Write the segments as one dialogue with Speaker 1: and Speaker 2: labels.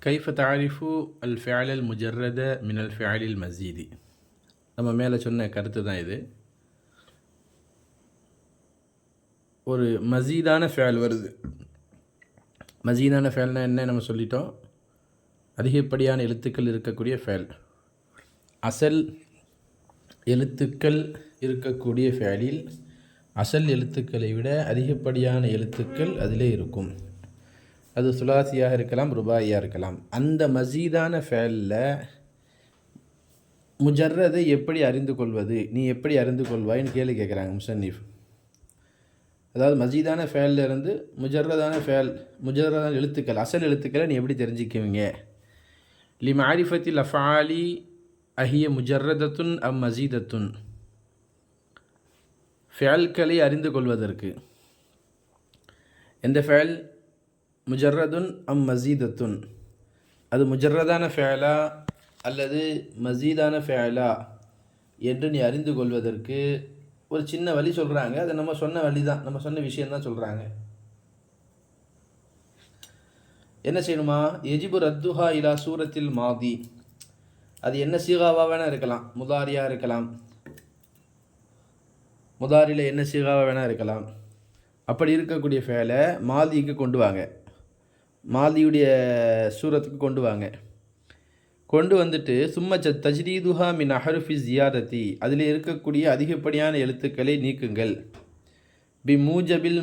Speaker 1: கைஃப தாரிஃபு அல் ஃபிஅலல் முஜர்ரத மினல் ஃபிஅலில் மஸீதி. நம்ம மேலே சொன்ன கருத்து தான் இது. ஒரு மஸீதான ஃபிஅல் வருது. மஸீதான ஃபிஅல்னா என்ன நம்ம சொல்லிட்டோம். அதிகப்படியான எழுத்துக்கள் இருக்கக்கூடிய ஃபிஅல். அசல் எழுத்துக்கள் இருக்கக்கூடிய ஃபிஅலில் அசல் எழுத்துக்களை விட அதிகப்படியான எழுத்துக்கள் அதிலே இருக்கும். அது சுலாசியாக இருக்கலாம், ருபாயியாக இருக்கலாம். அந்த மஸீதான ஃபேலில் முஜர்ரதை எப்படி அறிந்து கொள்வது, நீ எப்படி அறிந்து கொள்வாயின்னு கேள்வி கேட்குறாங்க முசன்னிஃப். அதாவது மஸீதான ஃபேலில் இருந்து முஜர்ரதான எழுத்துக்கள், அசல் எழுத்துக்களை நீ எப்படி தெரிஞ்சிக்குவீங்க? லிமாரிஃபத்தில் அஃபாலி அஹிய முஜர்ரதத்துன் அம் மஸீதத்துன். ஃபேல்களை அறிந்து கொள்வதற்கு எந்த ஃபேல் முஜர்ரதுன் அம் மஸீதத்துன், அது முஜர்ரதான ஃபேலா அல்லது மஸீதான ஃபேலா என்று நீ அறிந்து கொள்வதற்கு ஒரு சின்ன வழி சொல்கிறாங்க. அது நம்ம சொன்ன வழி தான், நம்ம சொன்ன விஷயந்தான் சொல்கிறாங்க. என்ன செய்யணுமா? எஜிபு ரத்துஹா இலா சூரத்தில் மாதி. அது என்ன சீகாவாக வேணால் இருக்கலாம், முதாரியாக இருக்கலாம், முதாரியில் என்ன சீகாவாக வேணால் இருக்கலாம். அப்படி இருக்கக்கூடிய ஃபேலை மாதிக்கு கொண்டு வாங்க, மாதியுடைய சூரத்துக்கு கொண்டு வாங்க. கொண்டு வந்துட்டு சும்மா தஜ்ரீதுஹா மின் அஹருஃபி ஜியாதத்தி, அதில் இருக்கக்கூடிய அதிகப்படியான எழுத்துக்களை நீக்குங்கள். பி மூஜபில்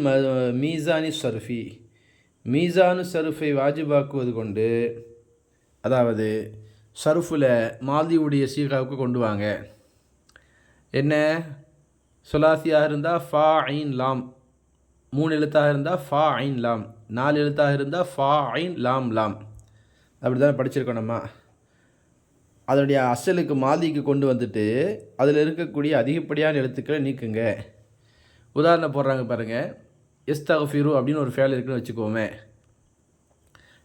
Speaker 1: மீசானி சர்ஃபி, மீசானு சருஃபை வாஜிபாக்குவது கொண்டு, அதாவது சருஃபில் மாதியுடைய சீகாவுக்கு கொண்டு வாங்க. என்ன? சுலாசியாக இருந்தால் ஃபா ஐன் லாம், 3 எழுத்தாக இருந்தால் ஃபா ஐன் லாம், 4 எழுத்தாக இருந்தால் ஃபா ஐன் லாம் லாம். அப்படி தான் படிச்சிருக்கோம் நம்ம. அதனுடைய அசலுக்கு மாதிக்கு கொண்டு வந்துட்டு அதில் இருக்கக்கூடிய அதிகப்படியான எழுத்துக்களை நீக்குங்க. உதாரணம் போடுறாங்க பாருங்கள். இஸ்தக்ஃபிரு அப்படின்னு ஒரு ஃபேல் இருக்குன்னு வச்சுக்கோமே.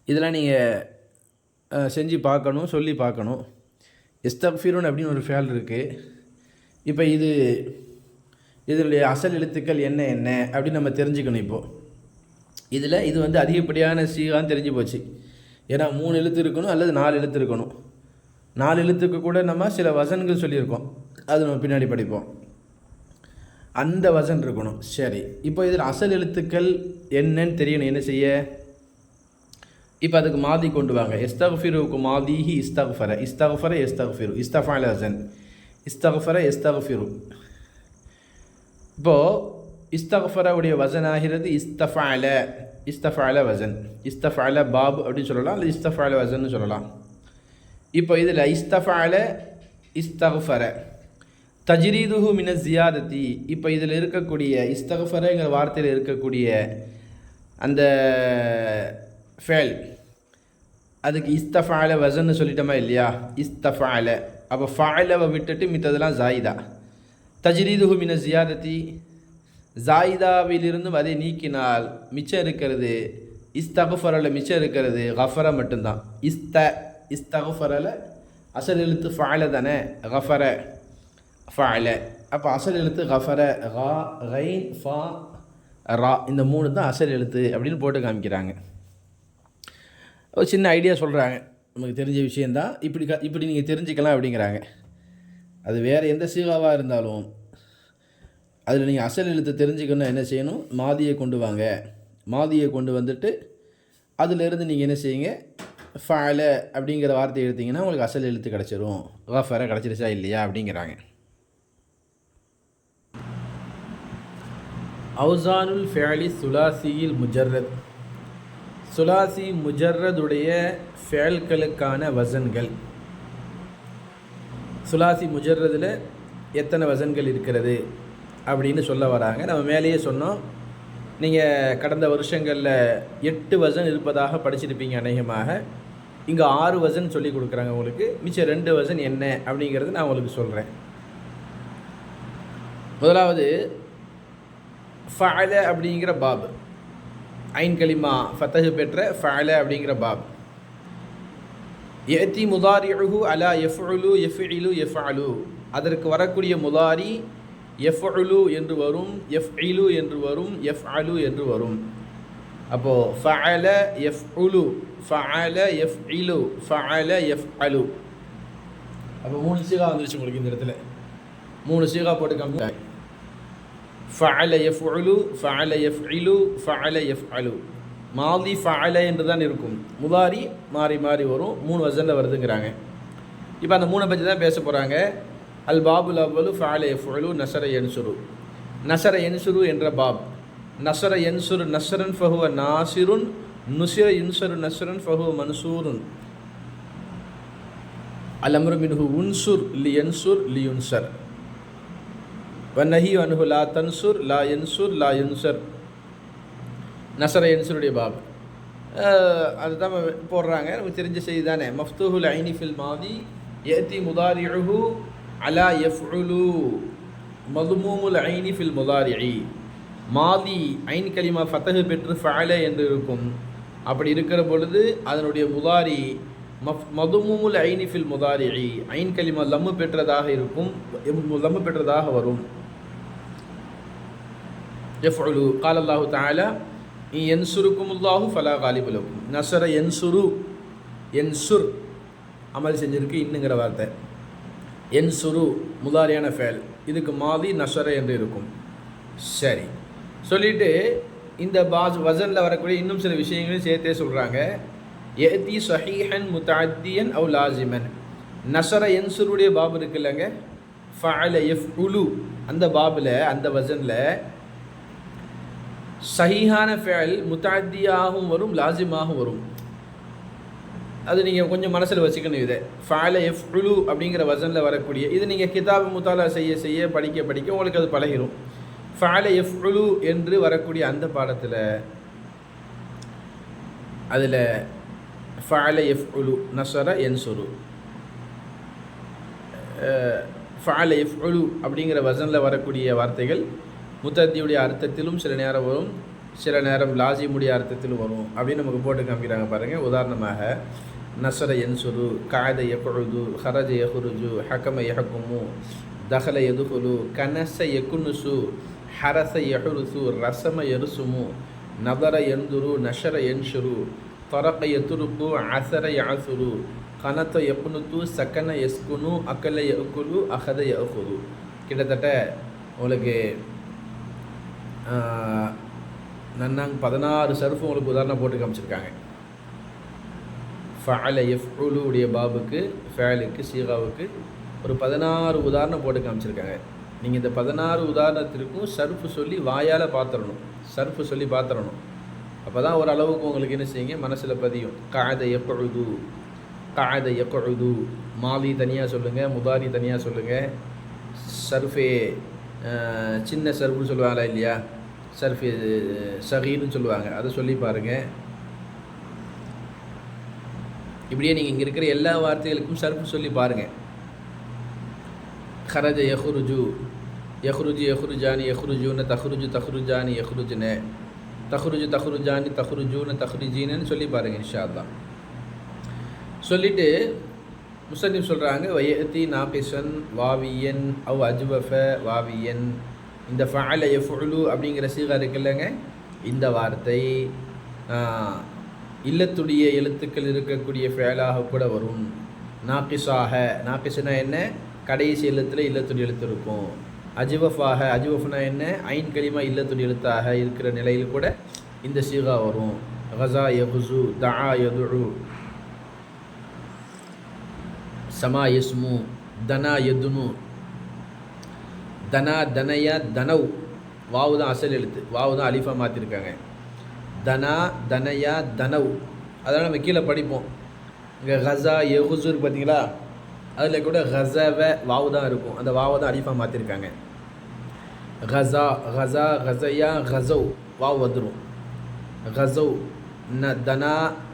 Speaker 1: இதெல்லாம் நீங்கள் செஞ்சு பார்க்கணும், சொல்லி பார்க்கணும். இஸ்தக்ஃபிருன்னு அப்படின்னு ஒரு ஃபேல் இருக்குது. இப்போ இதனுடைய அசல் எழுத்துக்கள் என்ன என்ன அப்படின்னு நம்ம தெரிஞ்சுக்கணும். இப்போது இது வந்து அதிகப்படியான சீகான்னு தெரிஞ்சு போச்சு. ஏன்னா 3 எழுத்து இருக்கணும் அல்லது 4 எழுத்து இருக்கணும். 4 எழுத்துக்கு கூட நம்ம சில வசன்கள் சொல்லியிருக்கோம், அது நம்ம பின்னாடி படிப்போம். அந்த வசன் இருக்கணும். சரி, இப்போ இதில் அசல் எழுத்துக்கள் என்னன்னு தெரியணும். என்ன செய்ய? இப்போ அதுக்கு மாதி கொண்டு வாங்க. இஸ்தக்ஃபிருவுக்கு மாதிஹி இஸ்தக்ஃபர, இஸ்தக்ஃபர இஸ்தக்ஃபிரு, இஸ்தஃபால வசன், இஸ்தக்ஃபர இஸ்தக்ஃபிரு. இப்போது இஸ்தக்ஃபரவுடைய வசன் ஆகிறது இஸ்தஃபால, இஸ்தஃபால வசன், இஸ்தஃபால பாப் அப்படின்னு சொல்லலாம், அல்லது இஸ்தஃபால வசன்னு சொல்லலாம். இப்போ இதில் இஸ்தஃபால இஸ்தக்ஃபர தஜ்ரீதுஹு மின ஜியாதத்தி. இப்போ இதில் இருக்கக்கூடிய இஸ்தக்ஃபரங்கிற வார்த்தையில் இருக்கக்கூடிய அந்த ஃபேல், அதுக்கு இஸ்தஃபால வசன்னு சொல்லிட்டோமா இல்லையா? இஸ்தஃபால. அப்போ ஃபாலவை விட்டுட்டு மித்ததெல்லாம் ஜாயிதா. தஜ்ரீதுஹு மின ஜியாதத்தி, ஜாயிதாவிலிருந்தும் அதை நீக்கினால் மிச்சம் இருக்கிறது இஸ்தக்ஃபரில் மிச்சம் இருக்கிறது கஃபர மட்டும்தான். இஸ்தக்ஃபரில் அசல் எழுத்து ஃபால தானே, கஃபர ஃபால. அப்போ அசல் எழுத்து கஃபர, கா கைன் ஃபா ரா, இந்த 3 தான் அசல் எழுத்து அப்படின்னு போட்டு காமிக்கிறாங்க. ஒரு சின்ன ஐடியா சொல்கிறாங்க, நமக்கு தெரிஞ்ச விஷயந்தான், இப்படி நீங்கள் தெரிஞ்சுக்கலாம் அப்படிங்கிறாங்க. அது வேறு எந்த சீகாவாக இருந்தாலும் அதில் நீங்கள் அசல் எழுத்து தெரிஞ்சுக்கணும். என்ன செய்யணும்? மாதியை கொண்டு வாங்க. மாதியை கொண்டு வந்துட்டு அதிலிருந்து நீங்கள் என்ன செய்யுங்க? ஃபால அப்படிங்கிற வார்த்தையை எடுத்திங்கன்னா உங்களுக்கு அசல் எழுத்து கிடச்சிரும். கஃபர கிடச்சிருச்சா இல்லையா அப்படிங்கிறாங்க. அவுசானுல் ஃபேலி சுலாசியில் முஜர்ரத், சுலாசி முஜர்ரதுடைய ஃபேல்களுக்கான வசன்கள். சுலாசி முஜர்ரதில் எத்தனை வசன்கள் இருக்கிறது அப்படின்னு சொல்ல வராங்க. நம்ம மேலேயே சொன்னோம், நீங்கள் கடந்த வருஷங்களில் 8 வசன் இருப்பதாக படிச்சிருப்பீங்க அநேகமாக. இங்கே 6 வசன் சொல்லி கொடுக்குறாங்க உங்களுக்கு. மிச்சம் 2 வசன் என்ன அப்படிங்கிறது நான் உங்களுக்கு சொல்கிறேன். முதலாவது ஃபஅல அப்படிங்கிற பாப், ஐன் கலிமா ஃபத்தஹ் பெற்ற ஃபஅல அப்படிங்கிற பாப். யதி முதாரிஉஹு அலா யஃப்உலு யஃப்இலு யஃப்அலு, அதற்கு வரக்கூடிய முதாரி யஃப்உலு என்று வரும், யஃப்இலு என்று வரும், யஃப்அலு என்று வரும். அப்போது ஃபஅல யஃப்உலு, ஃபஅல யஃப்இலு, ஃபஅல யஃப்அலு. அப்போ 3 சீகா வந்துருச்சு உங்களுக்கு இந்த இடத்துல. 3 சீகா போட்டு காமிச்சாங்க. ஃபஅல யஃப்உலு, ஃபஅல யஃப்இலு, ஃபஅல யஃப்அலு. மாதி ஃபஅல என்று தான் இருக்கும். முதாரி மாறி மாறி வரும், 3 வசனில் வருதுங்கிறாங்க. இப்போ அந்த 3 பற்றி தான் பேச போகிறாங்க. அல் பாபுல் அவ்வலு ஃபஅல யஃப்உலு நஸர யன்சுரு. நஸர யன்சுரு என்ற பாப். நஸர யன்சுரு நஸ்ரன் ஃபஹுவ நாசிருன், நுஸிர யுன்சரு நஸ்ரன் ஃபஹுவ மன்சூருன். அல் அம்ரு மின்ஹு உன்சுர் லி யன்சுர் லி யுன்சர், வன்னஹி அன்ஹு லா தன்சுர் லா யன்சுர் லா யுன்சர். நஸர யன்சுருடைய பாப் அதுதான் போடுறாங்க. நமக்கு தெரிஞ்ச செய்தி தானே. மஃப்தூஹுல் ஐனி ஃபில் மாதி யஅதி முதாரிஉஹு அலா யஃப்உலு, மதுமூமுல் ஐனி ஃபில் முதாரிஇ. மாதி ஐன் கலிமா ஃபதஹ் பெற்று ஃபஅல என்று இருக்கும். அப்படி இருக்கிற பொழுது அதனுடைய முதாரி மதுமூமுல் ஐனி ஃபில் முதாரிஇ, ஐன் கலிமா லம்மு பெற்றதாக இருக்கும், லம்மு பெற்றதாக வரும். யஃப்உலு கால அல்லாஹு தஆலா யன்சுருக்குமுல்லாஹு ஃபலா காலிப லக்கும். நஸர யன்சுரு, யன்சுர் அமல் செஞ்சிருக்கு இன்னுங்கிற வார்த்தை. யன்சுரு முதாரியான ஃபேல், இதுக்கு மாதி நஸர என்று இருக்கும். சரி சொல்லிட்டு இந்த வசனில் வரக்கூடிய இன்னும் சில விஷயங்களையும் சேர்த்தே சொல்கிறாங்க. யஅதி ஸஹீஹன் முத்தஅத்தியன் அவ் லாஸிமன். நஸர யன்சுருடைய பாப் இருக்குல்லங்க, ஃபஅல யஃப்உலு, அந்த பாபில் அந்த வசனில் சஹீஹான ஃபஅல் முத்தஅத்தியாகவும் வரும், லாஸிமாகவும் வரும். அது நீங்கள் கொஞ்சம் மனசில் வச்சுக்கணும். இதை ஃபஅல யஃப்உலு அப்படிங்கிற வசனில் வரக்கூடிய இது நீங்கள் கிதாப் முத்தாலா செய்ய செய்ய படிக்க படிக்க உங்களுக்கு அது பழகிடும். ஃபஅல யஃப்உலு என்று வரக்கூடிய அந்த பாடத்தில் அதில் ஃபஅல யஃப்உலு நஸர யன்சுரு, ஃபஅல யஃப்உலு அப்படிங்கிற வசனில் வரக்கூடிய வார்த்தைகள் முத்தத்தியுடைய அர்த்தத்திலும் சில நேரம் வரும், சில நேரம் லாசிமுடைய அர்த்தத்திலும் வரும் அப்படின்னு நமக்கு போட்டு காமிக்கிறாங்க பாருங்கள். உதாரணமாக நஸர யன்சுரு, கஅத யக்உது, ஹரஜ யஹ்ருஜு, ஹகம யஹ்குமு, தஹல யதுஹுலு, கனஸ யகுனுசு, ஹரஸ யஹ்ருசு, ரஸம யர்சுமு, நதர யன்துரு, நஷர யன்ஷுரு, தரக யதுருக்கு, அஸர யஅஸுரு, கனத யக்னுது, சகன யஸ்குனு, அகல யஅகுலு, அஹத யஅகுது. கிட்டத்தட்ட உங்களுக்கு நன்னாங்க 16 சர்ஃபு உங்களுக்கு உதாரணம் போட்டு காமிச்சிருக்காங்க. ஃபஅல யஃப்உலு உடைய பாபுக்கு, ஃபஅலுக்கு, சீகாவுக்கு ஒரு 16 உதாரணம் போட்டு காமிச்சிருக்காங்க. நீங்கள் இந்த 16 உதாரணத்திற்கும் சர்ஃபு சொல்லி வாயால் பார்த்துடணும், சர்ஃபு சொல்லி பார்த்துடணும். அப்போ தான் ஓரளவுக்கு உங்களுக்கு என்ன செய்யுங்க மனசில் பதியும். கஅத யக்உது, கஅத யக்உது, மாதி தனியாக சொல்லுங்கள், முதாரி தனியாக சொல்லுங்கள். சர்ஃபே சின்ன சர்ஃபுன்னு சொல்லுவாங்களா இல்லையா, சர்ஃபே சகீர்னு சொல்லுவாங்க, அதை சொல்லி பாருங்கள். இப்படியே நீங்கள் இங்கே இருக்கிற எல்லா வார்த்தைகளுக்கும் சர்ஃபு சொல்லி பாருங்கள். ஹரஜ யஹ்ருஜு, யஹ்ருஜு யஹ்ருஜானி, யஹ்ருஜூன, தஹ்ருஜு தஹ்ருஜானி, யஹ்ருஜுன, தஹ்ருஜு தஹ்ருஜானி, தஹ்ருஜூன, தஹ்ருஜீனன்னு சொல்லி பாருங்கள் இன்ஷா அல்லாஹ். சொல்லிவிட்டு முஸன்னிஃப் சொல்கிறாங்க வயஅதி நாகிஸன் வாவியன் அவ் அஜ்வஃப வாவியன். இந்த ஃபஅல யஃப்உலு அப்படிங்கிற சீகா இருக்குல்லங்க, இந்த வார்த்தை இல்லத்துடைய எழுத்துக்கள் இருக்கக்கூடிய ஃபேலாக கூட வரும். நாகிஸாக, நாகிஸ்னா என்ன, கடைசி எழுத்தில் இல்லத்துடைய எழுத்து இருக்கும். அஜ்வஃபாக, அஜ்வஃப்னா என்ன, ஐன் கலிமா இல்லத்துடைய எழுத்தாக இருக்கிற நிலையில் கூட இந்த சீகா வரும். கஸா யகுஸு, தஆ யதுஉ, சமா யஸ்மு, தனா யதுனு, தனா தனயா தனவ், வாவு தான் அசல் எழுத்து, வாவு தான் அலிஃபா மாற்றிருக்காங்க. தனா தனயா தனவ், அதெல்லாம் நம்ம கீழே படிப்போம். இங்கே கஸா யகுஸு பார்த்தீங்களா, அதில் கூட கஸவ வாவு தான் இருக்கும், அந்த வாவை தான் அலிஃபா மாற்றிருக்காங்க. கஸா, கஸா, கஸயா, கஸவ், வாவு வந்துடும். கஸவ், தனா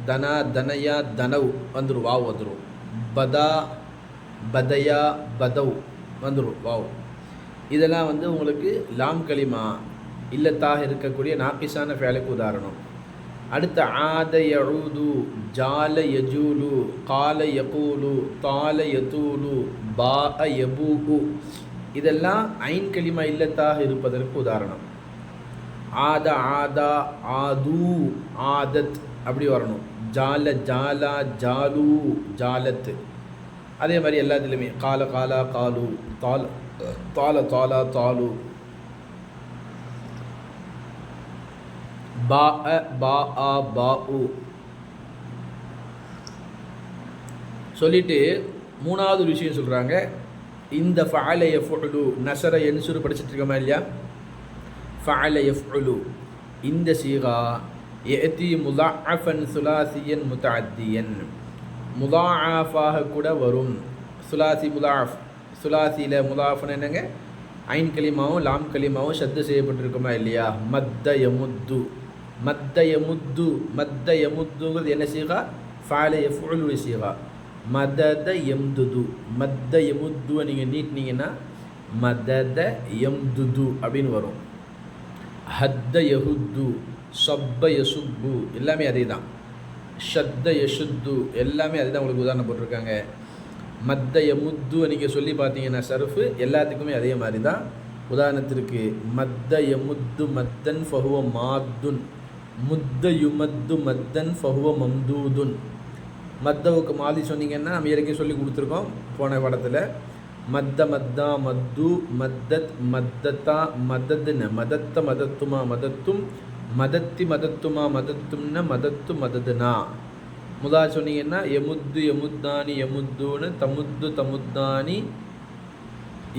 Speaker 1: தனா தனயா தனவ் வந்துடும், வாவு வந்துடும். பதா, பதயா, பதவ் வந்துடும், வாவ். இதெல்லாம் வந்து உங்களுக்கு லாம் கலிமா இல்லத்தாக இருக்கக்கூடிய நாக்கிஸான ஃபேலுக்கு உதாரணம். அடுத்த ஆத யஊது, ஜால யஜூலு, கால யகூலு, தால யதூலு, பாஅ யபூஉ, இதெல்லாம் ஐன் கலிமா இல்லத்தாக இருப்பதற்கு உதாரணம். ஆத ஆதா ஆது ஆதத் அப்படி வரணும். ஜால ஜாலா ஜாலு ஜாலத். அதே மாதிரி எல்லாத்துலேயுமே கால காலா காலு தால தால தாலா தாலு பா அ பா ஆ பா உ சொல்லிட்டு மூணாவது ஒரு விஷயம் சொல்கிறாங்க. இந்த ஃபஅல யஃபுலு நஸர யன்சுரு படிச்சுட்டு இருக்கோமா இல்லையா? ஃபஅல யஃபுலு இந்த சீகா யஅதி முதாஅஃபன் சுலாசியன் முத்தஅத்தியன் முதாஅஃபாக கூட வரும். சுலாசி முதாஅஃப் சுலாசியில் முதாஅஃப்னு என்னங்க? ஐன் கலிமாவும் லாம் கலிமாவும் ஷத்து செய்யப்பட்டிருக்குமா இல்லையா? மத்த யமுத்து மத்த யமுத்து மத்த யமுத்துங்கிறது என்ன சீகா? ஃபஅல யஃபுலு சீகா. மதத எம்துது மத்த எமுத்துவை நீங்கள் நீட்டினீங்கன்னா மதத எம்துது அப்படின்னு வரும். ஹத்த யஹுத்து சப்ப யசுப்பு எல்லாமே அதே தான். ஷத்த யஷுத்து எல்லாமே அதே தான். உங்களுக்கு உதாரணம் போட்டிருக்காங்க. மத்த யமுத்துவை நீங்கள் சொல்லி பார்த்தீங்கன்னா சர்ஃபு எல்லாத்துக்குமே அதே மாதிரி தான். உதாரணத்திற்கு மத்த யமுத்து மத்தன் ஃபஹுவ மாத்துன் முத்த யுமத்து மத்தன் ஃபஹுவ மம்தூதுன். மத்தவுக்கு மாதி சொன்னீங்கன்னா நம்ம ஏற்கனவே சொல்லி கொடுத்துருக்கோம் போன படத்தில். மத்த மத்தா மத்து மத்தத் மத்தத்தா மதத்துன மதத்த மதத்துமா மதத்தும் மதத்தி மதத்துமா மதத்தும்ன மதத்து மததுனா. முதா சொன்னீங்கன்னா எமுத்து எமுத்தானி எமுத்துன்னு தமுத்து தமுத்தானி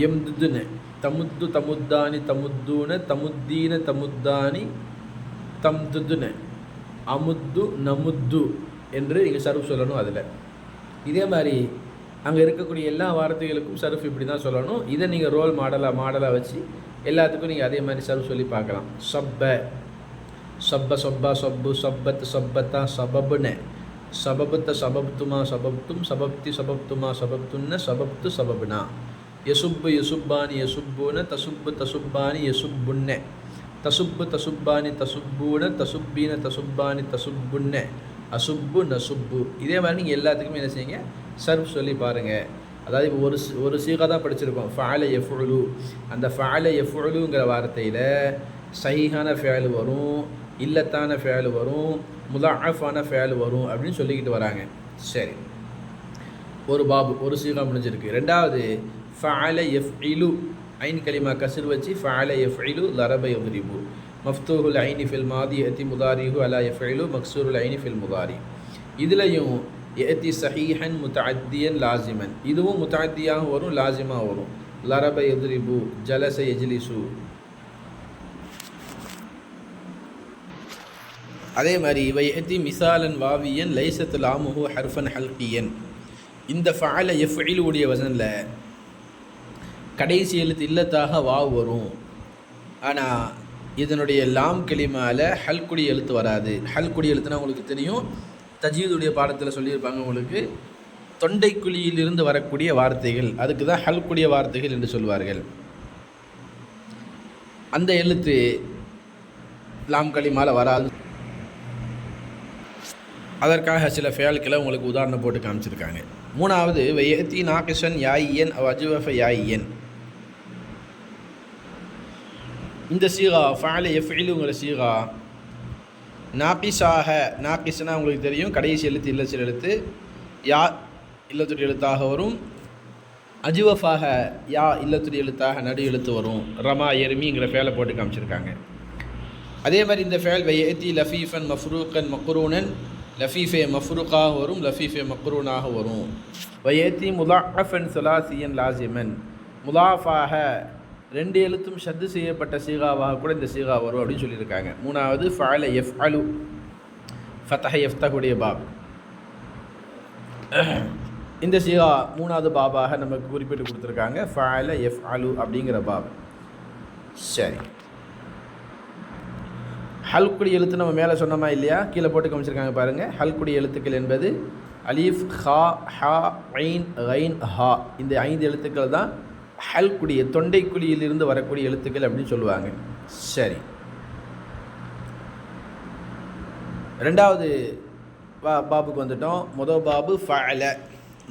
Speaker 1: எம்துன்னு தமுத்து தமுத்தானி தமுத்துன்னு தமுத்தீன தமுத்தானி தம்துன்னு அமுத்து நமுத்து என்று இங்கே சர்ஃப் சொல்லணும். அதில் இதே மாதிரி அங்கே இருக்கக்கூடிய எல்லா வார்த்தைகளுக்கும் சர்ஃப் இப்படி தான் சொல்லணும். இதை நீங்கள் ரோல் மாடலாக வச்சு எல்லாத்துக்கும் நீங்கள் அதே மாதிரி சர்ஃப் சொல்லி பார்க்கலாம். சப்ப சப்ப சொப்பா சொப்பு சொப்பத் சொப்பத்தா சபபுன்னு சபபத்த சபப்துமா சபப்தும் சபப்தி சபப்துமா சபப்துன்னு சபப்து சபபுனா. யசுப்பு யசுப்பானி யசுப்புன்னு தசுப்பு தசுப்பானி யசுப்புன்னு தசுப்பு தசுப்பானி தசுப்புன்னு தசுப்பீன தசுப்பானி தசுப்புன்னு அசுப்பு நசுப்பு. இதே மாதிரி நீங்கள் எல்லாத்துக்குமே என்ன செய்யுங்க? சர்ஃப் சொல்லி பாருங்கள். அதாவது இப்போ ஒரு சீகா தான் படிச்சிருக்கோம். ஃபஅல யஃபுலு. அந்த ஃபஅல யஃபுலுங்கிற வார்த்தையில் சஹீஹான ஃபஅல் வரும், இல்லத்தான ஃபஅல் வரும், முதாஅஃபான ஃபஅல் வரும் அப்படின்னு சொல்லிக்கிட்டு வராங்க. சரி, ஒரு பாபு ஒரு சீகா முடிஞ்சிருக்கு. ரெண்டாவது ஃபஅல யஃஇலு ஐன் கலிமா கஸ்ர் வச்சு ஃபஅல யஃஇலு லரப யضربு மஃப்தூஹுல் ஐனி ஃபில் மாதி யஅதி முதாரிஹு அலா யஃஇலு மக்சூருல் ஐனி ஃபில் முதாரி. இதுலையும் யஅதி ஸஹீஹன் முத்தஅத்தியன் லாசிமன். இதுவும் முத்தஅத்தியாக வரும், லாசிமாக வரும். லரப யضربு ஜலஸ யஜ்லிசு. அதே மாதிரி வயஅதி மிசாலன் வாவியன் லைஸத் லாமுஹு ஹர்ஃபன் ஹல்கியன். இந்த ஃபஅல யஃஇலு உடைய வசனில் கடைசி எழுத்து இல்லத்தாக வாவ் வரும். ஆனால் இதனுடைய லாம் கலிமாவில் ஹல்குடி எழுத்து வராது. ஹல்குடி எழுத்துனா உங்களுக்கு தெரியும், தஜ்வீதுடைய பாடத்தில் சொல்லியிருப்பாங்க உங்களுக்கு. தொண்டைக்குழியிலிருந்து வரக்கூடிய வார்த்தைகள், அதுக்கு தான் ஹல்குடிய வார்த்தைகள் என்று சொல்வார்கள். அந்த எழுத்து லாம் கலிமாவில் வராது. அதற்காக சில ஃபேல்களை உங்களுக்கு உதாரணம் போட்டு காமிச்சிருக்காங்க. மூணாவது வயத்தி நாகிஷன் யாயியன் அஜுவஃப யாயியன். இந்த சீகா ஃபஅல யஃஇலுங்கிற சீகா நாகிஸாக, நாகிஸ்னா உங்களுக்கு தெரியும் கடைசி எழுத்து இல்லத்தில் எழுத்து, யா இல்லத்துடைய எழுத்தாக வரும். அஜுவஃபாக யா இல்லத்துடைய எழுத்தாக நடு எழுத்து வரும். ரமா எர்மிங்கிற ஃபேலை போட்டு காமிச்சிருக்காங்க. அதே மாதிரி இந்த ஃபேல் வயத்தி லஃபீஃபன் மஃப்ரூக்கன் மக்ரூனன், லஃபீஃபே மஃப்ரூக்காக வரும், லஃபீஃபே மக்ரூனாக வரும். வயத்தி முதாஅஃபன் சுலாசியன் லாசிமன். முதாஃபாக ரெண்டு எழுத்தும் ஷத்து செய்யப்பட்ட சீகாவாக கூட இந்த சீகா வரும் அப்படின்னு சொல்லியிருக்காங்க. மூணாவது ஃபஅல யஃஅலு ஃபதஹ யஃப்தஹுடைய பாப். இந்த சீகா மூணாவது பாபாக நமக்கு குறிப்பிட்டு கொடுத்துருக்காங்க. ஃபஅல யஃஅலு அப்படிங்கிற பாப். சரி, ஹல்குடி எழுத்து நம்ம மேலே சொன்னோமா இல்லையா? கீழே போட்டு காமிச்சிருக்காங்க பாருங்கள். ஹல்குடி எழுத்துக்கள் என்பது அலீஃப், ஹா, ஹா, ஐன், கைன், ஹா. இந்த 5 எழுத்துக்கள் தான் ஹல்குடிய தொண்டைக்குழியிலிருந்து வரக்கூடிய எழுத்துக்கள் அப்படின்னு சொல்லுவாங்க. சரி, ரெண்டாவது பாபுக்கு வந்துட்டோம். முதல் பாபு ஃபஅல,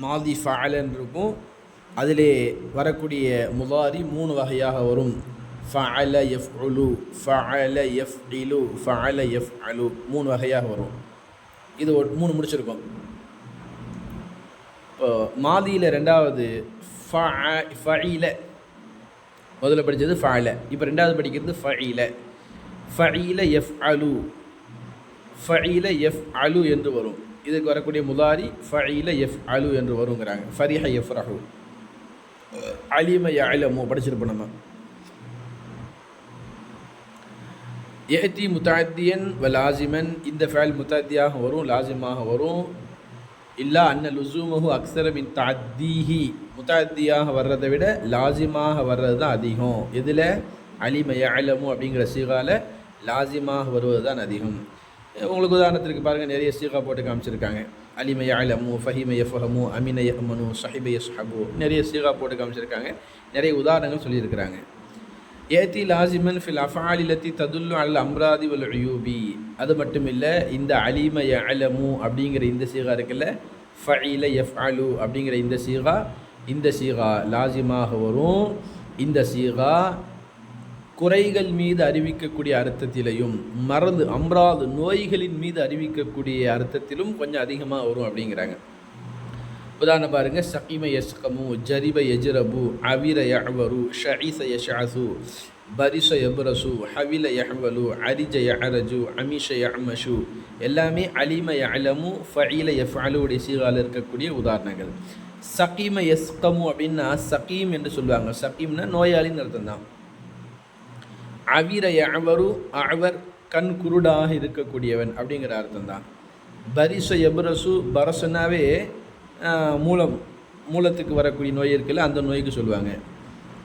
Speaker 1: மாதி ஃபஅலன்னு இருக்கும். அதிலே வரக்கூடிய முதாரி 3 வகையாக வரும். ஃபஅல யஃப்உலு, ஃபஅல யஃப்இலு, ஃபஅல யஃப்அலு 3 வகையாக வரும். இது 3 முடிச்சிருக்கோம். இப்போ மாதியில் ரெண்டாவது ஃபஇல, முதல்ல படித்தது ஃபஅல, இப்போ ரெண்டாவது படிக்கிறது ஃபஇல. ஃபஇல யஃப்அலு, ஃபஇல யஃப்அலு என்று வரும். இதுக்கு வரக்கூடிய முதாரி ஃபஇல யஃப்அலு என்று வருங்கிறாங்க. ஃபரிஹ யஃப்ரஹு, அலிம யஅலமு படிச்சிருப்போம் நம்ம. யஅதி முத்தஅத்தியன் வ லாசிமன், இந்த ஃபஅல் முத்தஅத்தியாக வரும், லாசிமாக வரும். இல்லா அன்ன லுசூமஹு அக்ஸர மின் தஅத்தீஹி, முத்தஅத்தியாக வர்றதை விட லாசிமாக வர்றது தான் அதிகம். இதில் அலிம யஅலமு அப்படிங்கிற சீகால லாசிமாக வருவது தான் அதிகம். உங்களுக்கு உதாரணத்திற்கு பாருங்கள், நிறைய சீகா போட்டு காமிச்சிருக்காங்க. அலிம யஅலமு, ஃபஹிம யஃபஹமு, அமின யஅமனு, ஸஹிப யஸ்ஹபு, நிறைய சீகா போட்டு காமிச்சிருக்காங்க. நிறைய உதாரணங்கள் சொல்லியிருக்கிறாங்க. ஏத்தி லாசிமன் ஃபில் அஃஆலி லத்தி ததுல்லு அல் அம்ராதி வல் உயூபி, அது மட்டும் இல்லை, இந்த அலிம யஅலமு அப்படிங்கிற இந்த சீகா இருக்குல்ல, ஃபஇல யஃப்அலு அப்படிங்கிற இந்த சீகா லாசிமாக வரும். இந்த சீகா குறைகள் மீது அறிவிக்கக்கூடிய அர்த்தத்திலையும், அம்ராது நோய்களின் மீது அறிவிக்கக்கூடிய அர்த்தத்திலும் கொஞ்சம் அதிகமாக வரும் அப்படிங்கிறாங்க. உதாரணம் பாருங்கள், சகிம யஸ்கமு, ஜரிப யஜ்ரபு, அவிர யஅவரு, ஷஇஸ யஷ்அசு, பரிச யப்ரசு, ஹவில யஹ்வலு, அரிஜ யஅரஜு, அமிஷ யஅமஷு எல்லாமே அலிம யஅலமு, ஃபஇல யஃப்அலுடைய சீகால இருக்கக்கூடிய உதாரணங்கள். சகிம யஸ்கமு அப்படின்னா சகீம் என்று சொல்லுவாங்க. சகீம்னா நோயாளின்னு அர்த்தம் தான். அவிர யஅவரு, அவர் கண் குருடாக இருக்கக்கூடியவன் அப்படிங்கிற அர்த்தம் தான். பரிச யப்ரசு, பரசனாவே மூலத்துக்கு வரக்கூடிய நோய் இருக்குல்ல, அந்த நோய்க்கு சொல்லுவாங்க.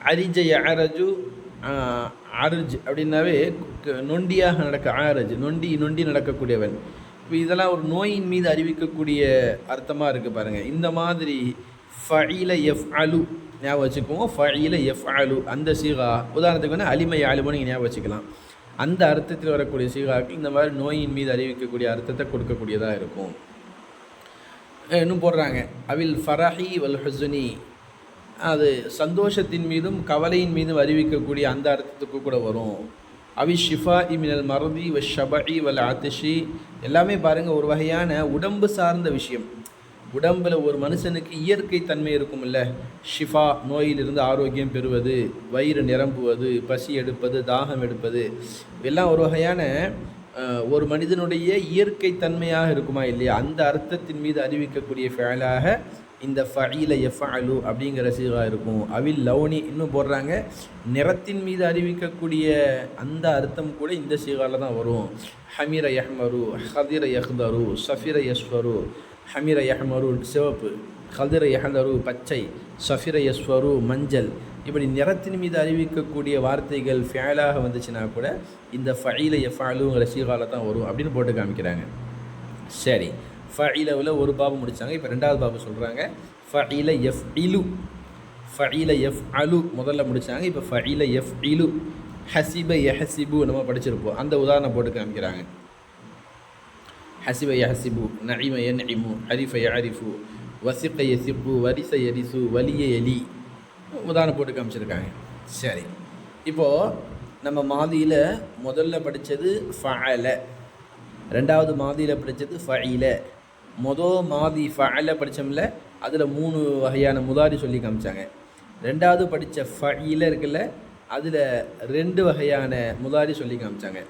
Speaker 1: அரிஜ யஅரஜு, அரஜ் அப்படின்னாவே நொண்டியாக ஆரஜ் நொண்டி நடக்கக்கூடியவன். இப்போ இதெல்லாம் ஒரு நோயின் மீது அறிவிக்கக்கூடிய அர்த்தமாக இருக்குது பாருங்கள். இந்த மாதிரி ஃபஇல யஃப்அலு ஞாபகம் வச்சுக்குவோம். ஃபஇல யஃப்அலு அந்த சீகா, உதாரணத்துக்கு வந்து அலிம யஅலமு நீங்கள் ஞாபகம் வச்சுக்கலாம். அந்த அர்த்தத்தில் வரக்கூடிய சீகாக்கு இந்த மாதிரி நோயின் மீது அறிவிக்கக்கூடிய அர்த்தத்தை கொடுக்கக்கூடியதாக இருக்கும். இன்னும் போடுறாங்க, அவில் ஃபரஹி வல் ஹுஸ்னி, அது சந்தோஷத்தின் மீதும் கவலையின் மீதும் அறிவிக்கக்கூடிய அந்த அர்த்தத்துக்கு கூட வரும். அவி ஷிஃபா மினல் மர்தி வ ஷபஇ வல் ஆத்திஷி, எல்லாமே பாருங்கள் ஒரு வகையான உடம்பு சார்ந்த விஷயம். உடம்பில் ஒரு மனுஷனுக்கு இயற்கை தன்மை இருக்கும் இல்லை, ஷிஃபா நோயிலிருந்து ஆரோக்கியம் பெறுவது, வயிறு நிரம்புவது, பசி எடுப்பது, தாகம் எடுப்பது, எல்லாம் ஒரு வகையான ஒரு மனிதனுடைய இயற்கை தன்மையாக இருக்குமா இல்லையா, அந்த அர்த்தத்தின் மீது அறிவிக்கக்கூடிய ஃபஅலாக இந்த ஃபஇல யஃப்அலு அப்படிங்கிற சீகா இருக்கும். அவில் லௌனி இன்னும் போடுறாங்க, நிறத்தின் மீது அறிவிக்கக்கூடிய அந்த அர்த்தம் கூட இந்த சீகாவில் தான் வரும். ஹமிர யஹ்மரு, ஹதிர யஹ்தரு, சஃபிர யஸ்வரு, ஹமிர யஹ்மரு சிவப்பு, ஹதிர யஹ்தரு பச்சை, சஃபிர யஸ்வரு மஞ்சள். இப்படி நிறத்தின் மீது அறிவிக்கக்கூடிய வார்த்தைகள் ஃபஅலாக வந்துச்சுன்னா கூட இந்த ஃபஇல யஃப்அலுங்கிற சீகால தான் வரும் அப்படின்னு போட்டு காமிக்கிறாங்க. சரி, ஃபஇலவில் ஒரு பாபு முடித்தாங்க. இப்போ ரெண்டாவது பாபு சொல்கிறாங்க, ஃபஇல யஃப்இலு. ஃபஇல யஃப்அலு முதல்ல முடித்தாங்க, இப்போ ஃபஇல யஃப்இலு. ஹசிப யஹசிபு நம்ம படிச்சிருப்போம், அந்த உதாரணம் போட்டு காமிக்கிறாங்க. ஹசிப யஹசிபு, நஇம யன்இமு, அரிஃப யஅரிஃபு, வசிக யசிப்பு, வரிச யரிசு, வலிய எலி உதாரணம் போட்டு காமிச்சிருக்காங்க. சரி, இப்போது நம்ம மாதியில் முதல்ல படித்தது ஃபஅல, ரெண்டாவது மாதியில் படித்தது ஃபஇல. மாதி ஃபஅல படித்தோம்ல, அதில் 3 வகையான முதாரி சொல்லி காமிச்சாங்க. ரெண்டாவது படித்த ஃபஇல இருக்குல்ல, அதில் 2 வகையான முதாரி சொல்லி காமிச்சாங்க.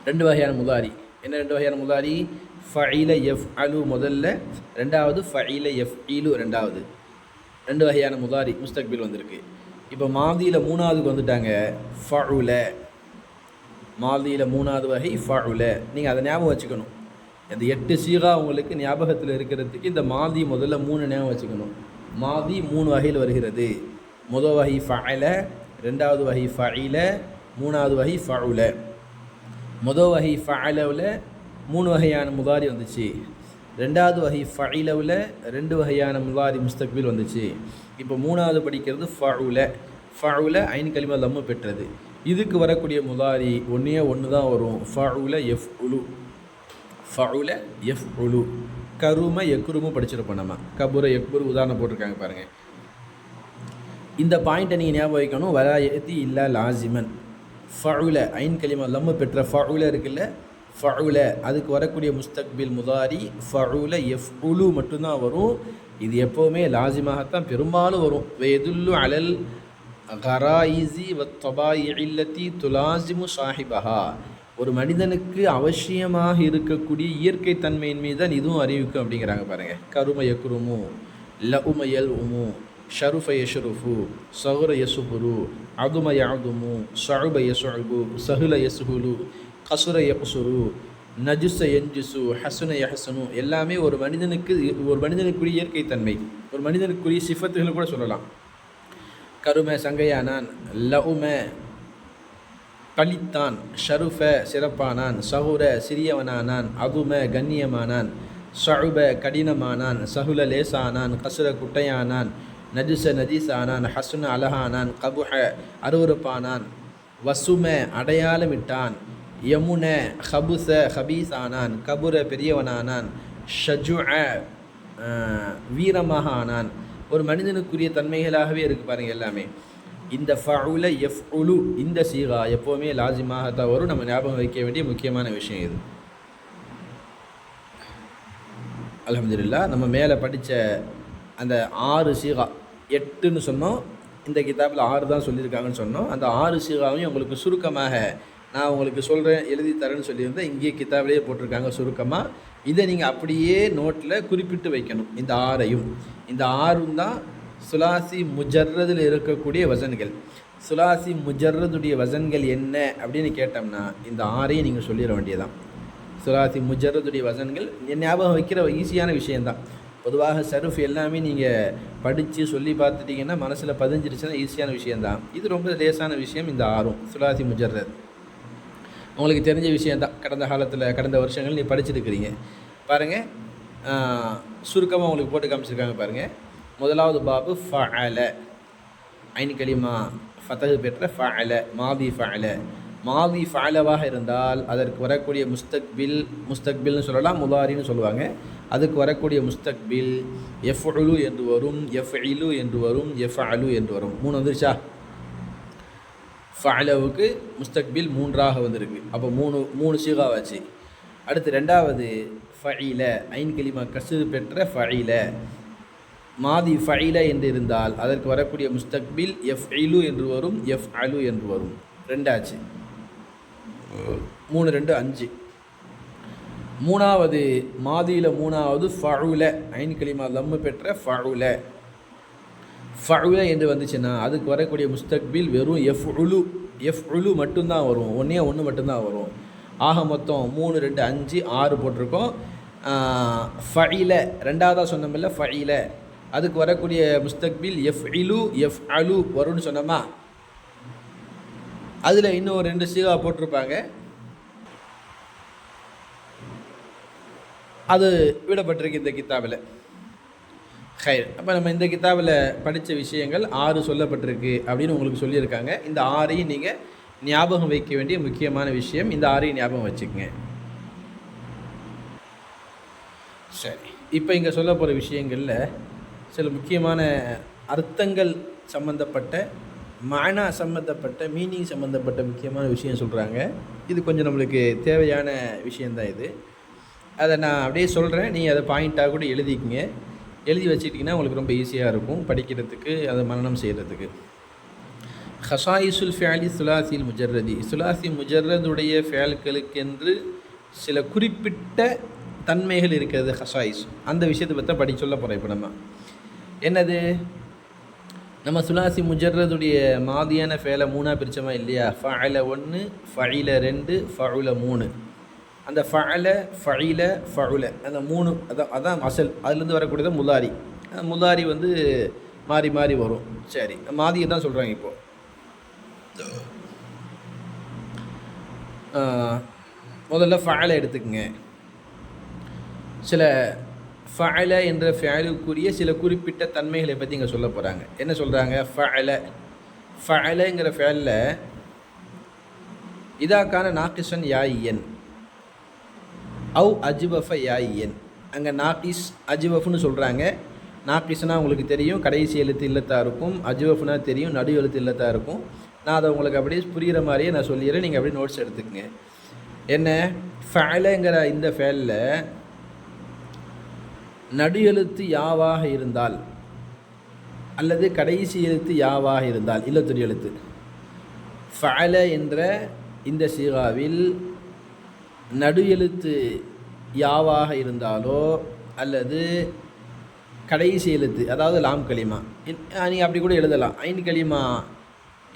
Speaker 1: 2 வகையான முதாரி. என்ன 2 வகையான முதாரி? ஃபஇல யஃப்அலு முதல்ல, ரெண்டாவது ஃபஇல யஃப்இலு ரெண்டாவது. 2 வகையான முதாரி முஸ்தக்பில் வந்திருக்கு. இப்போ மாதியில் 3ஆவதுக்கு வந்துட்டாங்க, ஃபஉல. மாதியில் 3ஆவது வகை ஃபஉல. நீங்கள் அதை ஞாபகம் வச்சுக்கணும். அந்த 8 சீகா உங்களுக்கு ஞாபகத்தில் இருக்கிறதுக்கு இந்த மாதி முதல்ல 3 ஞாபகம் வச்சுக்கணும். மாதி 3 வகையில் வருகிறது. முதல் வகை ஃபஅல, ரெண்டாவது வகை ஃபஇல, 3ஆவது வகை ஃபஉல. முதல் வகை ஃபஅலவில் 3 வகையான முதாரி வந்துச்சு. ரெண்டாவது வகை ஃபஇலவில் 2 வகையான முதாரி முஸ்தக்பில் வந்துச்சு. இப்போ 3ஆவது படிக்கிறது ஃபஉல. ஃபஉல ஐன் கலிமா லம்மு பெற்றது. இதுக்கு வரக்கூடிய முதாரி ஒன்று தான் வரும், ஃபஉல யஃப்உலு. ஃபஉல யஃப்உலு. கரும யக்ருமு படிச்சிருப்போம் நம்ம. கபுர யக்புரு உதாரணம் போட்டிருக்காங்க பாருங்கள். இந்த பாயிண்ட்டை நீங்கள் ஞாபகம் வைக்கணும். வலா யத்தி இல்லா லாசிமன். ஃபஉல ஐன் கலிமா லம்மு பெற்ற ஃபஉல இருக்குல்ல, ஃபஉல அதுக்கு வரக்கூடிய முஸ்தக்பில் முதாரி ஃபஉல எஃப்உலு மட்டும்தான் வரும். இது எப்போவுமே லாசிமாகத்தான் பெரும்பாலும் வரும். வெதுல்லு அலல் கராயிசி வத்தபாயில்லத்தி துலாசிமு சாஹிபஹா. ஒரு மனிதனுக்கு அவசியமாக இருக்கக்கூடிய இயற்கை தன்மையின் மீது தான் இதுவும் அறிவிக்கும் அப்படிங்கிறாங்க பாருங்கள். கரும யக்குருமு லஉம யல் உமு ஷருஃப யஷருஃபு சஹுர யசுஹுரு அதும யாதுமு ஸஉப யஸுபு சஹுல யஸ்ஹுலு கசுர யக்சுரு நஜுச எஞ்சுசு ஹசுன யஹசுனு எல்லாமே ஒரு மனிதனுக்குரிய இயற்கை தன்மை, ஒரு மனிதனுக்குரிய சிஃபத்துகளை கூட சொல்லலாம். கரும சங்கையானான், லஉம கலித்தான், ஷருஃப சிறப்பானான், சஹுர சிறியவனானான், அதும கண்ணியமானான், ஸஉப கடினமானான், சஹுல லேசானான், கசுர குட்டையானான், நஜுச நஜீஸானான், ஹசுன அழகானான், கபுஹ அருவறுப்பானான், வசும அடையாளமிட்டான், யமுன ஹபுச ஹபீஸானான், கபுர பெரியவனானான், ஷஜுஅ வீரமாக ஆனான். ஒரு மனிதனுக்குரிய தன்மைகளாகவே இருக்குது பாருங்கள் எல்லாமே. இந்த ஃபஉல எஃப்உலு இந்த சீகா எப்போவுமே லாசிமாகத்தான் வரும். நம்ம ஞாபகம் வைக்க வேண்டிய முக்கியமான விஷயம் இது. அல்ஹம்துலில்லாஹ். நம்ம மேலே படித்த அந்த 6 சீகா 8ன்னு சொன்னோம், இந்த கிதாபில் 6 தான் சொல்லியிருக்காங்கன்னு சொன்னோம். அந்த 6 சீகாவையும் உங்களுக்கு சுருக்கமாக நான் உங்களுக்கு சொல்கிறேன், எழுதி தரேன்னு சொல்லியிருந்தேன். இங்கேயே கிதாபிலேயே போட்டிருக்காங்க சுருக்கமாக. இதை நீங்கள் அப்படியே நோட்டில் குறிப்பிட்டு வைக்கணும். இந்த 6ஐயும், இந்த 6ம் தான் சுலாசி முஜர்ரதில் இருக்கக்கூடிய வசன்கள். சுலாசி முஜர்ரதுடைய வசன்கள் என்ன அப்படின்னு கேட்டோம்னா இந்த 6ஐயும் நீங்கள் சொல்லிட வேண்டியதான். சுலாசி முஜர்ரதுடைய வசன்கள் ஞாபகம் வைக்கிற ஈஸியான விஷயந்தான். பொதுவாக சருஃப் எல்லாமே நீங்கள் படித்து சொல்லி பார்த்துட்டிங்கன்னா மனசில் பதிஞ்சிருச்சுன்னா ஈஸியான விஷயந்தான். இது ரொம்ப லேசான விஷயம். இந்த 6ம் சுலாசி முஜர்ரத் உங்களுக்கு தெரிஞ்ச விஷயந்தான். கடந்த வருஷங்கள் நீ படிச்சிருக்கிறீங்க பாருங்கள். சுருக்கமாக உங்களுக்கு போட்டு காமிச்சிருக்காங்க பாருங்கள். முதலாவது பாபு ஃபஅல ஐன் கலிமா ஃபதஹ் பெற்ற ஃபஅல மாதி ஃபஅல. மாதி ஃபஅலவாக இருந்தால் அதற்கு வரக்கூடிய முஸ்தக்பில்னு சொல்லலாம், முதாரின்னு சொல்லுவாங்க. அதுக்கு வரக்கூடிய முஸ்தக்பில் எஃப்உலு என்று வரும், எஃப்இலு என்று வரும், எஃப்அலு என்று வரும். 3 வந்துருச்சா? ஃபஅலவுக்கு முஸ்தக்பில் 3ஆக வந்திருக்கு. அப்போ 3 சீகாவாச்சு. அடுத்து ரெண்டாவது ஃபஇல ஐன் கலிமா கஸ்ர் பெற்ற ஃபஇல. மாதி ஃபஇல என்று இருந்தால் அதற்கு வரக்கூடிய முஸ்தக்பில் எஃப்இலு என்று வரும், எஃப்அலு என்று வரும். 2 ஆச்சு. 3 2 5. மூணாவது மாதியில் 3வது ஃபஉல ஐன் கலிமா லம்மு பெற்ற ஃபஉல. ஃபஉல என்று வந்துச்சுன்னா அதுக்கு வரக்கூடிய முஸ்தக்பில் வெறும் எஃப்உலு மட்டும்தான் வரும். 1 மட்டும்தான் வரும். ஆக மொத்தம் 3 2 5 6 போட்டிருக்கோம். ஃபஇல ரெண்டாவதாக சொன்னோம்ல ஃபஇல, அதுக்கு வரக்கூடிய முஸ்தக்பில் எஃப்இலு எஃப்அலு வரும்னு சொன்னோமா. அதில் இன்னும் 2 சீகா போட்டிருப்பாங்க, அது விடப்பட்டிருக்கு இந்த கிதாபில். ஹைர். அப்போ நம்ம இந்த கிதாபில் படித்த விஷயங்கள் 6 சொல்லப்பட்டிருக்கு அப்படின்னு உங்களுக்கு சொல்லியிருக்காங்க. இந்த 6ஐயும் நீங்கள் ஞாபகம் வைக்க வேண்டிய முக்கியமான விஷயம். இந்த 6ஐயும் ஞாபகம் வச்சுக்கோங்க. சரி, இப்போ இங்கே சொல்ல போகிற விஷயங்களில் சில முக்கியமான அர்த்தங்கள் சம்மந்தப்பட்ட, மானா சம்மந்தப்பட்ட, மீனிங் சம்மந்தப்பட்ட முக்கியமான விஷயம் சொல்கிறாங்க. இது கொஞ்சம் நம்மளுக்கு தேவையான விஷயந்தான் இது. அதை நான் அப்படியே சொல்கிறேன், நீங்கள் அதை பாயிண்ட்டாக கூட எழுதிக்கிங்க. எழுதி வச்சுக்கிட்டிங்கன்னா உங்களுக்கு ரொம்ப ஈஸியாக இருக்கும் படிக்கிறதுக்கு, அதை மனனம் செய்கிறதுக்கு. ஹசாயிசுல் ஃபியாலி சுலாசில் முஜர்ரதி. சுலாசி முஜர்ரதுடைய ஃபியால்களுக்கென்று சில குறிப்பிட்ட தன்மைகள் இருக்கிறது. ஹசாயிஸ் அந்த விஷயத்தை பற்றி படிக்க சொல்ல போகிறேன். இப்போ நம்ம என்னது, நம்ம சுலாசி முஜர்ரதுடைய மாதியான ஃபேலை 3ஆக பிரித்தோமா இல்லையா? ஃபஅல 1, ஃபஇல 2, ஃபஉல 3. அந்த ஃபஅல ஃபஇல ஃபஉல அந்த 3 அதான் அசல். அதுலேருந்து வரக்கூடியது முதாரி. முதாரி வந்து மாறி மாறி வரும். சரி, மாதியை தான் சொல்கிறாங்க. இப்போது முதல்ல ஃபஅல எடுத்துக்கங்க. சில ஃபஅல என்ற ஃபிஅலுக்குரிய சில குறிப்பிட்ட தன்மைகளை பற்றி இங்கே சொல்ல போகிறாங்க. என்ன சொல்கிறாங்க? ஃபஅலங்கிற ஃபிஅலில் இதாக்கான நாக்கிசன் யாயியன் அவு அஜ்வஃப யாயியன். அங்கே நாக்கிஸ் அஜ்வஃப்னு சொல்கிறாங்க. நாக்கிஸ்னா உங்களுக்கு தெரியும், கடைசி எழுத்து இல்லத்தாக இருக்கும். அஜ்வஃப்னா தெரியும், நடு எழுத்து இல்லத்தாக இருக்கும். நான் அதை உங்களுக்கு அப்படியே புரிகிற மாதிரியே நான் சொல்லிடுறேன், நீங்கள் அப்படியே நோட்ஸ் எடுத்துக்கங்க. என்ன ஃபஅலங்கிற இந்த ஃபேலில் நடு எழுத்து யாவாக இருந்தால் அல்லது கடைசி எழுத்து யாவாக இருந்தால், இல்லத்துடைய எழுத்து, ஃபஅல என்ற இந்த சீகாவில் நடு எழுத்து யாவாக இருந்தாலோ அல்லது கடைசி எழுத்து, அதாவது லாம் கலிமா, நீங்கள் அப்படி கூட எழுதலாம், ஐன் கலிமா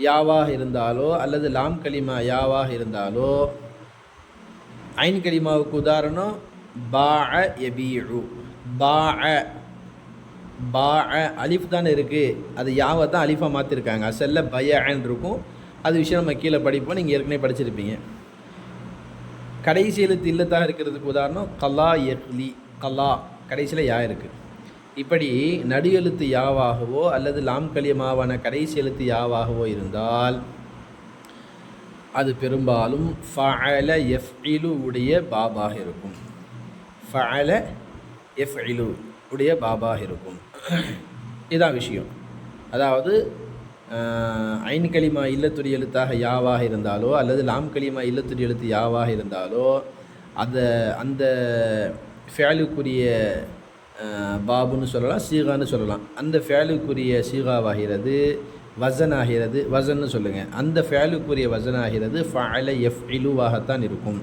Speaker 1: யாவாக இருந்தாலோ அல்லது லாம் கலிமா யாவாக இருந்தாலோ, ஐன் கலிமாவுக்கு உதாரணம் பாஅ யபீஉ. பாஅ அலிஃப் தானே இருக்குது, அது யாவை தான் அலிஃபாக மாற்றிருக்காங்க. அசல்ல பயன் இருக்கும், அது விஷயம் நம்ம கீழே படிப்போம், நீங்கள் ஏற்கனவே படிச்சிருப்பீங்க. கடைசி எழுத்து இல்லத்தாக இருக்கிறதுக்கு உதாரணம் கலா யக்லி. கலா கடைசியில் யா இருக்குது. இப்படி நடு எழுத்து யாவாகவோ அல்லது லாம் கலிமாவான கடைசி எழுத்து யாவாகவோ இருந்தால் அது பெரும்பாலும் ஃபஅல யஃஇலு உடைய பாபாக இருக்கும். ஃபஅல யஃஇலு உடைய பாபாக இருக்கும். இதுதான் விஷயம். அதாவது ஐன் கலிமா இல்லத்துடைய எழுத்தாக யாவாக இருந்தாலோ அல்லது லாம் கலிமா இல்லத்துடைய எழுத்து யாவாக இருந்தாலோ அந்த ஃபேலுக்குரிய பாபுன்னு சொல்லலாம், சீகான்னு சொல்லலாம். அந்த ஃபேலுக்குரிய சீகாவாகிறது வசன் ஆகிறது, வசன்னு சொல்லுங்கள். அந்த ஃபேலுக்குரிய வசன் ஆகிறது ஃபஅல யஃஇலுவாகத்தான் இருக்கும்.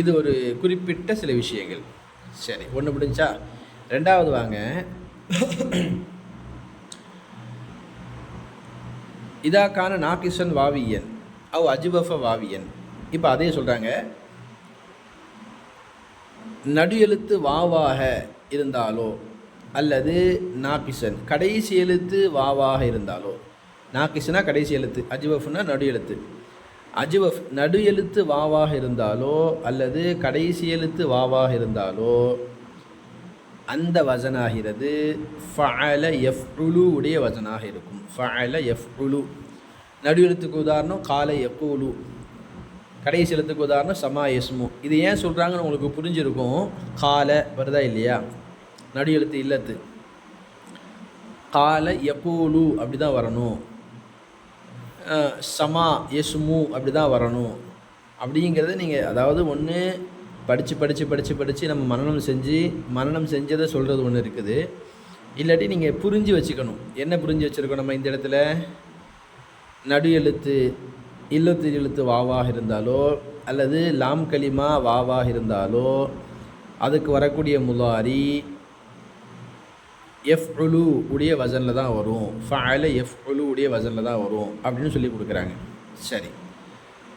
Speaker 1: இது ஒரு குறிப்பிட்ட சில விஷயங்கள். சரி, ஒன்று முடிஞ்சா. ரெண்டாவது வாங்க, இதாக்கான நாக்கிசன் வாவியன் அவ் அஜ்வஃப வாவியன். இப்போ அதே சொல்கிறாங்க, நடு எழுத்து வாவாக இருந்தாலோ அல்லது நாக்கிசன் கடைசி எழுத்து வாவாக இருந்தாலோ, நாக்கிசனா கடைசி எழுத்து, அஜ்வஃப்னா நடு எழுத்து, அஜ்வஃப் நடு எழுத்து வாவாக இருந்தாலோ அல்லது கடைசி எழுத்து வாவாக இருந்தாலோ அந்த வசனாகிறது ஃபஅல யஃஉலு உடைய வசனாக இருக்கும். ஃபஅல யஃஉலு. நடு எழுத்துக்கு உதாரணம் கால யக்கூலு, கடைசி எழுத்துக்கு உதாரணம் சமா யஸ்மு. இது ஏன் சொல்கிறாங்கன்னு உங்களுக்கு புரிஞ்சிருக்கும். கால வருதா இல்லையா, நடு எழுத்து இல்லத்து, கால யக்கூலு அப்படி தான் வரணும், சமா யஸ்மு அப்படி தான் வரணும். அப்படிங்கிறத நீங்கள் அதாவது ஒன்று படித்து நம்ம மனனம் செஞ்சதை சொல்கிறது ஒன்று இருக்குது. இல்லாட்டி நீங்கள் புரிஞ்சு வச்சுக்கணும். என்ன புரிஞ்சு வச்சுருக்கோம் நம்ம இந்த இடத்துல, நடு எழுத்து இல்லத்து எழுத்து வாவாக இருந்தாலோ அல்லது லாம் கலிமா வாவாக இருந்தாலோ அதுக்கு வரக்கூடிய முலாரி யஃஉலு உடைய வசனில் தான் வரும். ஃபஅல யஃஉலு உடைய வசனில் தான் வரும் அப்படின்னு சொல்லி கொடுக்குறாங்க. சரி,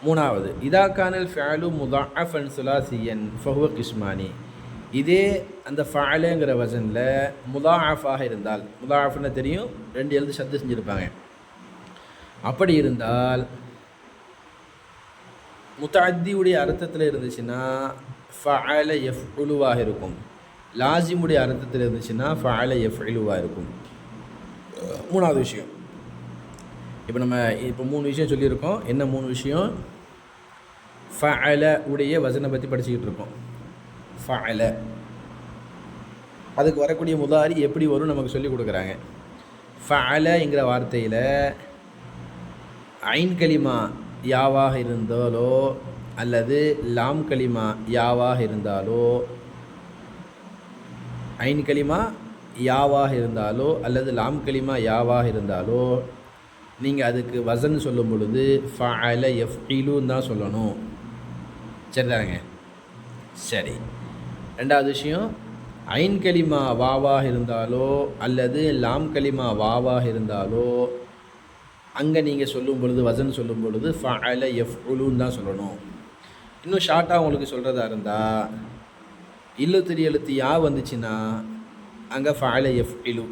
Speaker 1: மூணாவது, இதா கானல் ஃபஅலு முதாஅஃபன் சுலாசியன் ஃபஹுவ கிஸ்மானி. இதே அந்த ஃபஅலங்கிற வசனில் முதாஅஃபாக இருந்தால், முதாஅஃப்னு தெரியும், 2 எழுத்து சத்து செஞ்சுருப்பாங்க. அப்படி இருந்தால் முத்தஅத்தியுடைய அர்த்தத்தில் இருந்துச்சுன்னா ஃபஅல யஃஉலுவாக இருக்கும். லாசிமுடைய அர்த்தத்தில் இருந்துச்சுன்னா ஃபஅல யஃஇலுவாக இருக்கும். மூணாவது விஷயம், இப்போ நம்ம 3 விஷயம் சொல்லியிருக்கோம். என்ன 3 விஷயம்? ஃபஅல உடைய வசனை பற்றி படிச்சுக்கிட்டு இருக்கோம். ஃபஅல அதுக்கு வரக்கூடிய முதாரி எப்படி வரும் நமக்கு சொல்லி கொடுக்குறாங்க. ஃபஅலங்கிற வார்த்தையில் ஐன் கலிமா யாவாக இருந்தாலோ அல்லது லாம் கலிமா யாவாக இருந்தாலோ, ஐன் கலிமா யாவாக இருந்தாலோ அல்லது லாம் கலிமா யாவாக இருந்தாலோ நீங்கள் அதுக்கு வசன் சொல்லும் பொழுது ஃபஅல யஃஇலுன்னு தான் சொல்லணும். சரிதாங்க? சரி, ரெண்டாவது விஷயம், ஐன் கலிமா வாவாக இருந்தாலோ அல்லது லாம் கலிமா வாவாக இருந்தாலோ அங்கே நீங்கள் சொல்லும் பொழுது வசன் சொல்லும் பொழுது ஃபஅல யஃஉலுன்னு தான் சொல்லணும். இன்னும் ஷார்ட்டாக உங்களுக்கு சொல்கிறதா இருந்தால், இல்லத்துடைய எழுத்து யா வந்துச்சுன்னா அங்கே ஃபஅல யஃஇலு,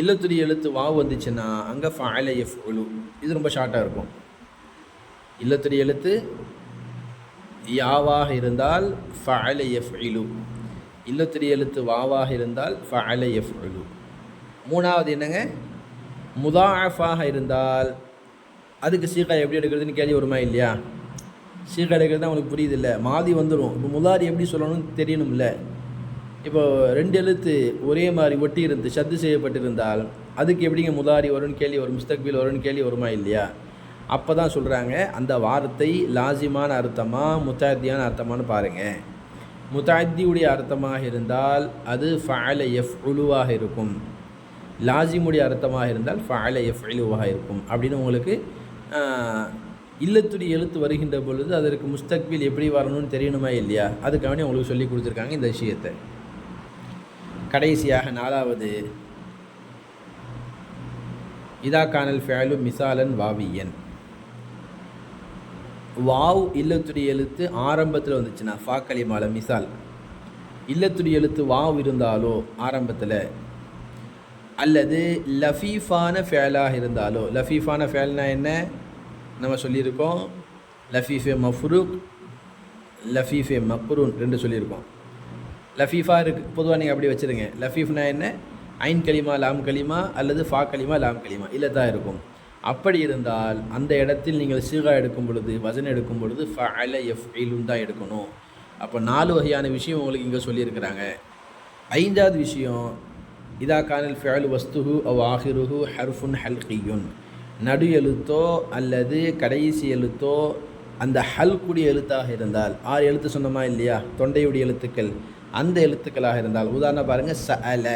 Speaker 1: இல்லத்துடைய எழுத்து வா வந்துச்சுன்னா அங்கே ஃபஅல யஃஉலு. இது ரொம்ப ஷார்ட்டாக இருக்கும். இல்லத்துடைய எழுத்து யாவாக இருந்தால் ஃபஅல யஃஇலு, இல்லத்துடைய எழுத்து வாவாக இருந்தால் ஃபஅல யஃஉலு. மூணாவது என்னங்க, முதாஅஃபாக இருந்தால் அதுக்கு சீகா எப்படி எடுக்கிறதுன்னு கேள்வி வருமா இல்லையா? சீகா எடுக்கிறது தான் உங்களுக்கு புரியுது இல்லை? மாதி வந்துடும். இப்போ முதாரி எப்படி சொல்லணும்னு தெரியணும்ல. இப்போது 2 எழுத்து ஒரே மாதிரி ஒட்டி இருந்து ஷத்து செய்யப்பட்டிருந்தால் அதுக்கு எப்படிங்க முதாரி வரும்னு கேள்வி வரும், முஸ்தக்பில் வரும்னு கேள்வி வருமா இல்லையா? அப்போ தான் சொல்கிறாங்க அந்த வார்த்தை லாசிமான அர்த்தமா முத்தாத்தியான அர்த்தமானு பாருங்கள். முத்தாத்தியுடைய அர்த்தமாக இருந்தால் அது ஃபஅல யஃப்உலுவாக இருக்கும், லாசிமுடைய அர்த்தமாக இருந்தால் ஃபஅல யஃப்இலுவாக இருக்கும். அப்படின்னு உங்களுக்கு இல்லத்துடைய எழுத்து வருகின்ற பொழுது அதற்கு முஸ்தக்பில் எப்படி வரணும்னு தெரியணுமா இல்லையா? அதுக்காக உங்களுக்கு சொல்லி கொடுத்துருக்காங்க இந்த விஷயத்தை. கடைசியாக 4வது, இதா கானல் ஃபிஅலு மிசாலன் வாவியன். வாவ் இல்லத்துடைய எழுத்து ஆரம்பத்தில் வந்துச்சுன்னா ஃபா கலிமால மிசால் இல்லத்துடைய எழுத்து வாவ் இருந்தாலோ ஆரம்பத்தில், அல்லது லஃபீஃபான ஃபேலாக இருந்தாலோ. லஃபீஃபான ஃபேல்னா என்ன நம்ம சொல்லியிருக்கோம்? லஃபீஃபே மஃப்ரூக், லஃபீஃபே மக்ரூன் 2 சொல்லியிருக்கோம். லஃபீஃபா இருக்குது, பொதுவாக நீங்கள் அப்படி வச்சுருங்க. லஃபீஃப்னா என்ன? ஐன் கலிமா லாம் கலிமா அல்லது ஃபா கலிமா லாம் கலிமா இல்லை தான் இருக்கும். அப்படி இருந்தால் அந்த இடத்தில் நீங்கள் சீகா எடுக்கும் பொழுது, வசன் எடுக்கும் பொழுது ஃபஅல யஃப்இலுன் தான் எடுக்கணும். அப்போ 4 வகையான விஷயம் உங்களுக்கு இங்கே சொல்லியிருக்கிறாங்க. 5வது விஷயம், இதா கானல் ஃபிஅலு வஸ்துஹு அவ் ஆஹிருஹு ஹர்ஃபுன் ஹல்கியுன். நடு எழுத்தோ அல்லது கடைசி எழுத்தோ அந்த ஹல்குடைய எழுத்தாக இருந்தால், 6 எழுத்து சொன்னமா இல்லையா தொண்டையுடைய எழுத்துக்கள், அந்த எழுத்துக்களாக இருந்தால், உதாரணம் பாருங்கள், சஅல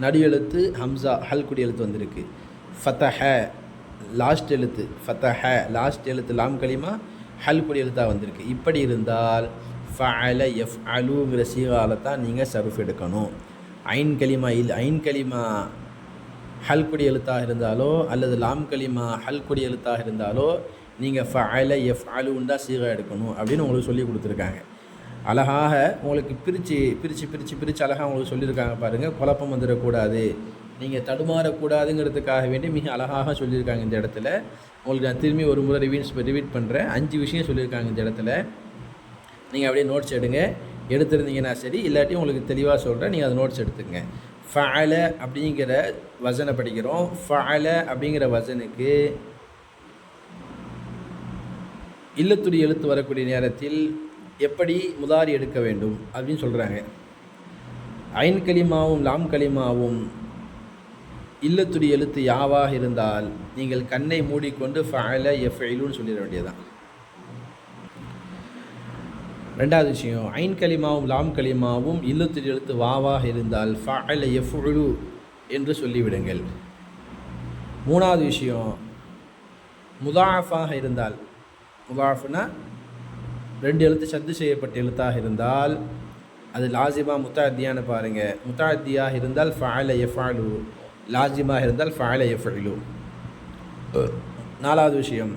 Speaker 1: நடு எழுத்து ஹம்சா ஹல்குடைய எழுத்து வந்திருக்கு. ஃபதஹ லாஸ்ட் எழுத்து, ஃபதஹ லாஸ்ட் எழுத்து லாம் கலிமா ஹல்குடைய எழுத்தாக வந்திருக்கு. இப்படி இருந்தால் ஃபஅல யஃப்அலுங்கிற சீகால தான் நீங்கள் சர்ஃப் எடுக்கணும். ஐன் கலிமா ஹல்குடைய எழுத்தாக இருந்தாலோ அல்லது லாம் கலிமா ஹல்குடைய எழுத்தாக இருந்தாலோ நீங்கள் ஃபஅல யஃப்அலுன்னு தான் சீகா எடுக்கணும் அப்படின்னு உங்களுக்கு சொல்லி கொடுத்துருக்காங்க. அழகாக உங்களுக்கு பிரித்து அழகாக உங்களுக்கு சொல்லியிருக்காங்க பாருங்கள். குழப்பம் வந்துடக்கூடாது, நீங்கள் தடுமாறக்கூடாதுங்கிறதுக்காக வேண்டி மிக அழகாக சொல்லியிருக்காங்க இந்த இடத்துல. உங்களுக்கு நான் திரும்பி ஒரு முறை ரிவீட் பண்ணுறேன். 5 விஷயம் சொல்லியிருக்காங்க இந்த இடத்துல. நீங்கள் அப்படியே நோட்ஸ் எடுங்க. எடுத்துருந்தீங்கன்னா சரி, இல்லாட்டி உங்களுக்கு தெளிவாக சொல்கிறேன், நீங்கள் அதை நோட்ஸ் எடுத்துங்க. ஃபஅல அப்படிங்கிற வசனை படிக்கிறோம். ஃபஅல அப்படிங்கிற வசனுக்கு இல்லத்துடைய எழுத்து வரக்கூடிய நேரத்தில் எப்படி முதாரி எடுக்க வேண்டும் அப்படின்னு சொல்கிறாங்க. ஐன் கலிமாவும் லாம் கலிமாவும் இல்லத்துடைய எழுத்து யாவாக இருந்தால் நீங்கள் கண்ணை மூடிக்கொண்டு ஃபஅல யஃப்இலுன்னு சொல்லிட வேண்டியதுதான். 2வது விஷயம், ஐன் கலிமாவும் லாம் கலிமாவும் இல்லத்துடைய எழுத்து வாவாக இருந்தால் ஃபஅல யஃப்உலு என்று சொல்லிவிடுங்கள். 3வது விஷயம், முதாஃபாக இருந்தால், முதாஃப்னா 2 எழுத்து சத்து செய்யப்பட்ட எழுத்தாக இருந்தால் அது லாசிமா முத்தாத்தியான்னு பாருங்கள். முத்தாத்தியாக இருந்தால் ஃபஅல யஃப்அலு, லாசிமாக இருந்தால் ஃபஅல யஃப்இலு. 4வது விஷயம்,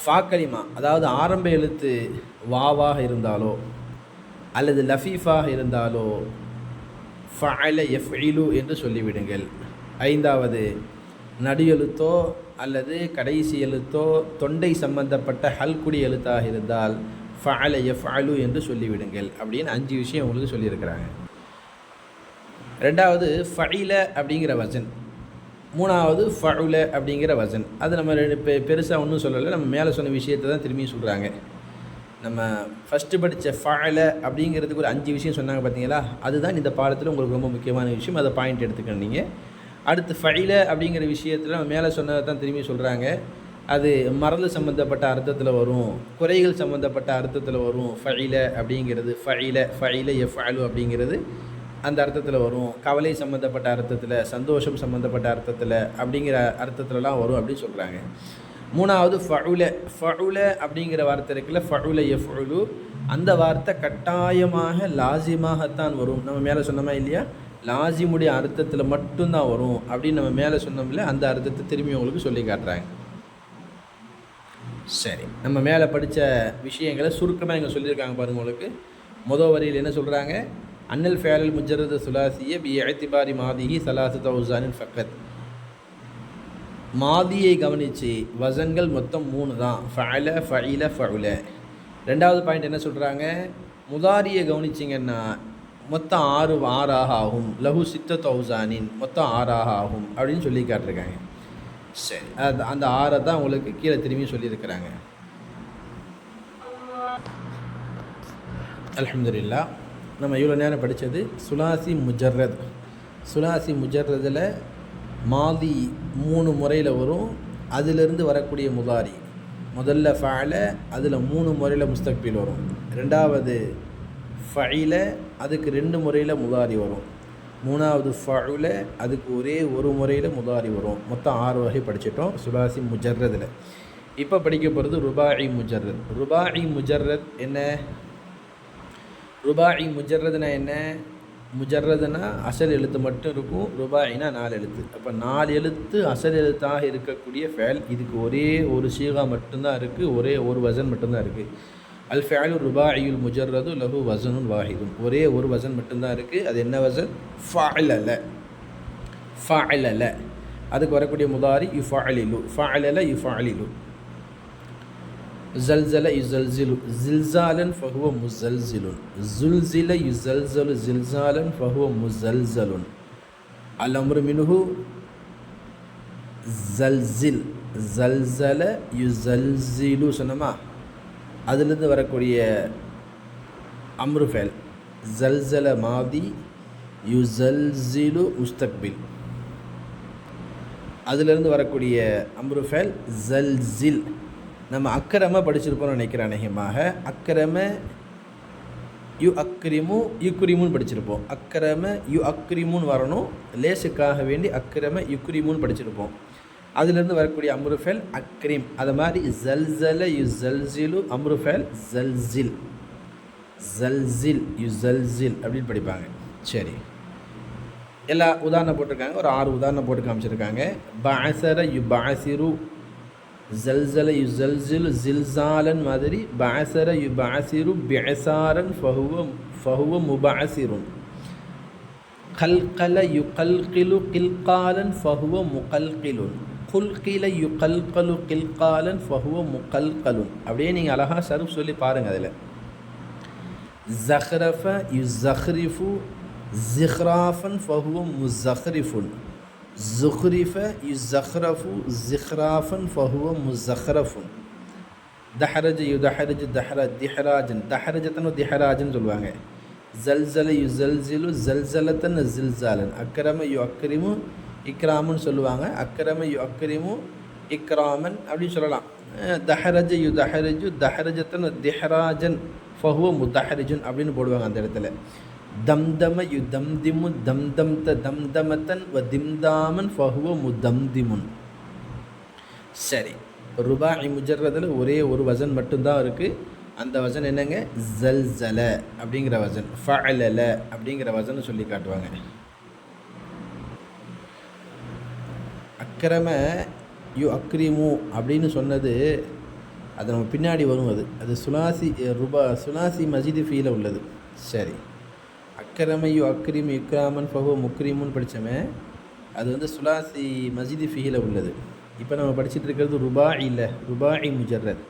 Speaker 1: ஃபா கலிமா அதாவது ஆரம்ப எழுத்து வாவாக இருந்தாலோ அல்லது லஃபீஃபாக இருந்தாலோ ஃபஅல யஃப்இலு என்று சொல்லிவிடுங்கள். 5வது, நடு எழுத்தோ அல்லது கடைசி எழுத்தோ தொண்டை சம்பந்தப்பட்ட ஹல்குடி எழுத்தாக இருந்தால் ஃபஅல யஃப்அலு என்று சொல்லிவிடுங்கள் அப்படின்னு 5 விஷயம் உங்களுக்கு சொல்லியிருக்கிறாங்க. 2வது ஃபஇல அப்படிங்கிற வசன், 3வது ஃபஉல அப்படிங்கிற வசன். அது நம்ம பெருசாக ஒன்றும் சொல்லலை, நம்ம மேலே சொன்ன விஷயத்தை தான் திரும்பி சொல்கிறாங்க. நம்ம ஃபஸ்ட்டு படித்த ஃபஅல அப்படிங்கிறதுக்கு ஒரு 5 விஷயம் சொன்னாங்க பார்த்தீங்களா, அதுதான் இந்த பாடத்தில் உங்களுக்கு ரொம்ப முக்கியமான விஷயம். அதை பாயிண்ட் எடுத்துக்கணும் நீங்கள். அடுத்து ஃபஇல அப்படிங்கிற விஷயத்தில் நம்ம மேலே சொன்னதை தான் திரும்பி சொல்கிறாங்க. அது மறந்து சம்மந்தப்பட்ட அர்த்தத்தில் வரும், குறைகள் சம்மந்தப்பட்ட அர்த்தத்தில் வரும். ஃபஇல அப்படிங்கிறது ஃபஇல யஃப்அலு அப்படிங்கிறது அந்த அர்த்தத்தில் வரும். கவலை சம்மந்தப்பட்ட அர்த்தத்தில், சந்தோஷம் சம்மந்தப்பட்ட அர்த்தத்தில் அப்படிங்கிற அர்த்தத்துலலாம் வரும் அப்படின்னு சொல்கிறாங்க. 3வது ஃபஉல அப்படிங்கிற வார்த்தை இருக்குல்ல, ஃபஉல யஃப்உலு, அந்த வார்த்தை கட்டாயமாக லாசிமாகத்தான் வரும். நம்ம மேலே சொன்னோமா இல்லையா, லாசிமுடைய அர்த்தத்தில் மட்டும்தான் வரும் அப்படின்னு நம்ம மேலே சொன்னோம்ல, அந்த அர்த்தத்தை திரும்பி உங்களுக்கு சொல்லி காட்டுறாங்க. சரி, நம்ம மேலே படித்த விஷயங்களை சுருக்கமாக இங்கே சொல்லியிருக்காங்க பாருங்கள். உங்களுக்கு முதல் வரியில் என்ன சொல்கிறாங்க, அன்னல் ஃபேலல் முஜர்ரது சுலாசிய பி இஅ்திபாரி மாதிஹி சலாசத்து அவுசானின் ஃபக்கத். மாதியை கவனித்து வசன்கள் மொத்தம் 3 தான், ஃபஅல ஃபஇல ஃபஉல. 2வது பாயிண்ட் என்ன சொல்கிறாங்க, முதாரியை கவனிச்சிங்கன்னா மொத்தம் 6 ஆகும். லஹு சித்தத்து அவுசானின், மொத்தம் 6 ஆகும் அப்படின்னு சொல்லி காட்டிருக்காங்க. சரி, அந்த 6 தான் உங்களுக்கு கீழே திரும்பி சொல்லியிருக்கிறாங்க. அல்ஹம்துலில்லாஹ். நம்ம இவ்வளோ நேரம் படித்தது சுலாசி முஜர்ரத். சுலாசி முஜர்ரதில் மாதி 3 முறையில் வரும். அதிலிருந்து வரக்கூடிய முதாரி முதல்ல ஃபஅல, அதில் 3 முறையில் முஸ்தக்பில் வரும். ரெண்டாவது ஃபஇல, அதுக்கு 2 முறையில் முதாரி வரும். மூணாவது ஃபஉல, அதுக்கு ஒரே ஒரு முறையில் முதாரி வரும். மொத்தம் 6 வகை படிச்சிட்டோம் சுலாசி முஜர்ரதில். இப்போ படிக்க போகிறது ருபாஇ முஜர்ரத். ருபாஇ முஜர்ரத் என்ன? ருபாஇ முஜர்ரதுனா என்ன? முஜர்ரதுனா அசல் எழுத்து மட்டும் இருக்கும், ருபாயினா 4 எழுத்து. அப்போ 4 எழுத்து அசல் எழுத்தாக இருக்கக்கூடிய ஃபேல். இதுக்கு ஒரே ஒரு சீகா மட்டும்தான் இருக்குது, ஒரே ஒரு வசன் மட்டும்தான் இருக்குது. அல் ஃபேலு ருபாஇயுல் முஜர்ரது லஹு வசனுன் வாஹிதுன். ஒரே ஒரு வசன் மட்டும்தான் இருக்குது. அது என்ன வசன்? ஃபஅலல. ஃபஅலல. அதுக்கு வரக்கூடிய முதாரி யுஃபஅலிலு. ஃபஅலல யுஃபஅலிலு. زلزل يزلزل زلزالا فهو مزلزل. زلزل يزلزل زلزالا فهو مزلزل. الأمر منه زلزل. زلزل يزلزل சொன்னமா, அதிலிருந்து வரக்கூடிய அம்ரு ஃபேல். زلزل மாதி, يزلزل முஸ்தக்பில். அதிலிருந்து வரக்கூடிய அம்ரு ஃபேல் زلزل. நம்ம அக்கரம படிச்சிருப்போம்னு நினைக்கிறேன். அநேகமாக அக்கரம யு அக்ரிமு யுக்ரிமுன்னு படிச்சிருப்போம். அக்கரம யு அக்ரிமுன்னு வரணும், லேசுக்காக வேண்டி அக்கரம யுக்ரிமுன்னு படிச்சிருப்போம். அதிலிருந்து வரக்கூடிய அம்ருஃபேல் அக்ரிம். அது மாதிரி ஜல்சல யு ஜல்சிலு அம்ருஃபேல் ஜல்சில். ஜல்சில் யு ஜல்சில் அப்படின்னு படிப்பாங்க. சரி, எல்லா உதாரணம் போட்டிருக்காங்க. ஒரு 6 உதாரணம் போட்டு காமிச்சிருக்காங்க. பஅசர யு பஅசிரு, ஜல்சல யு ஜல்சிலு ஜில்சாலன் மாதிரி. பஅசர யு பஅசிரு பிஅசாரன் ஃபஹுவ முபஅசிருன். கல்கல யு கல்கிலு கில்காலன் ஃபஹுவ முகல்கிலுன். குல்கில யு கல்கலு கில்காலன் ஃபஹுவ முகல்கலுன். அப்படியே நீங்கள் அழகாக சர்ஃப் சொல்லி பாருங்கள். அதில் ஜஹ்ரஃப யு ஜஹ்ரிஃபு ஜிஹ்ராஃபன் ஃபஹுவ முஸஹ்ரிஃபுன். ஜுஹ்ரிஃப யு ஜஹ்ரஃபு ஜிஹ்ராஃபன் ஃபஹுவ முஸஹ்ரஃபுன். தஹரஜ யு தஹரஜு திஹராஜன். தஹரஜத்தன் திஹராஜன் சொல்லுவாங்க. ஜல்சல யு ஜல்சிலு ஜல்சலத்தன் ஜில்சாலன். அக்ரம யு அக்ரிமு இக்ராமுன்னு சொல்லுவாங்க. அக்ரம யு அக்ரிமு இக்ராமன் அப்படின்னு சொல்லலாம். தஹரஜ யு தஹரஜு தஹரஜத்தன் திஹராஜன் ஃபஹுவ முதஹரிஜுன் அப்படின்னு போடுவாங்க அந்த இடத்துல. தம்தம யு தம்திமு தம்தம்த தம்தமத்தன் வ திம்தாமன் ஃபஹுவ முதம்திமுன். சரி, ருபாஇ முஜர்ரதில் ஒரே ஒரு வசன் மட்டும்தான் இருக்குது. அந்த வசன் என்னங்க? ஜல்சல அப்படிங்கிற வசன். ஃபஅலல அப்படிங்கிற வசன் சொல்லி காட்டுவாங்க. அக்ரம யு அக்ரிமு அப்படின்னு சொன்னது அது நம்ம பின்னாடி வரும். அது சுலாசி சுலாசி மஜிது ஃபீல உள்ளது. சரி, அக்ரம யு அக்ரிம் இக்ராமன் ஃபஹுவ முக்ரிமுன்னு படித்தோமே, அது சுலாசி மஜிது ஃபீல உள்ளது. இப்போ நம்ம படிச்சுட்டு இருக்கிறது ருபாஇல, ருபாஇ முஜர்ரத்.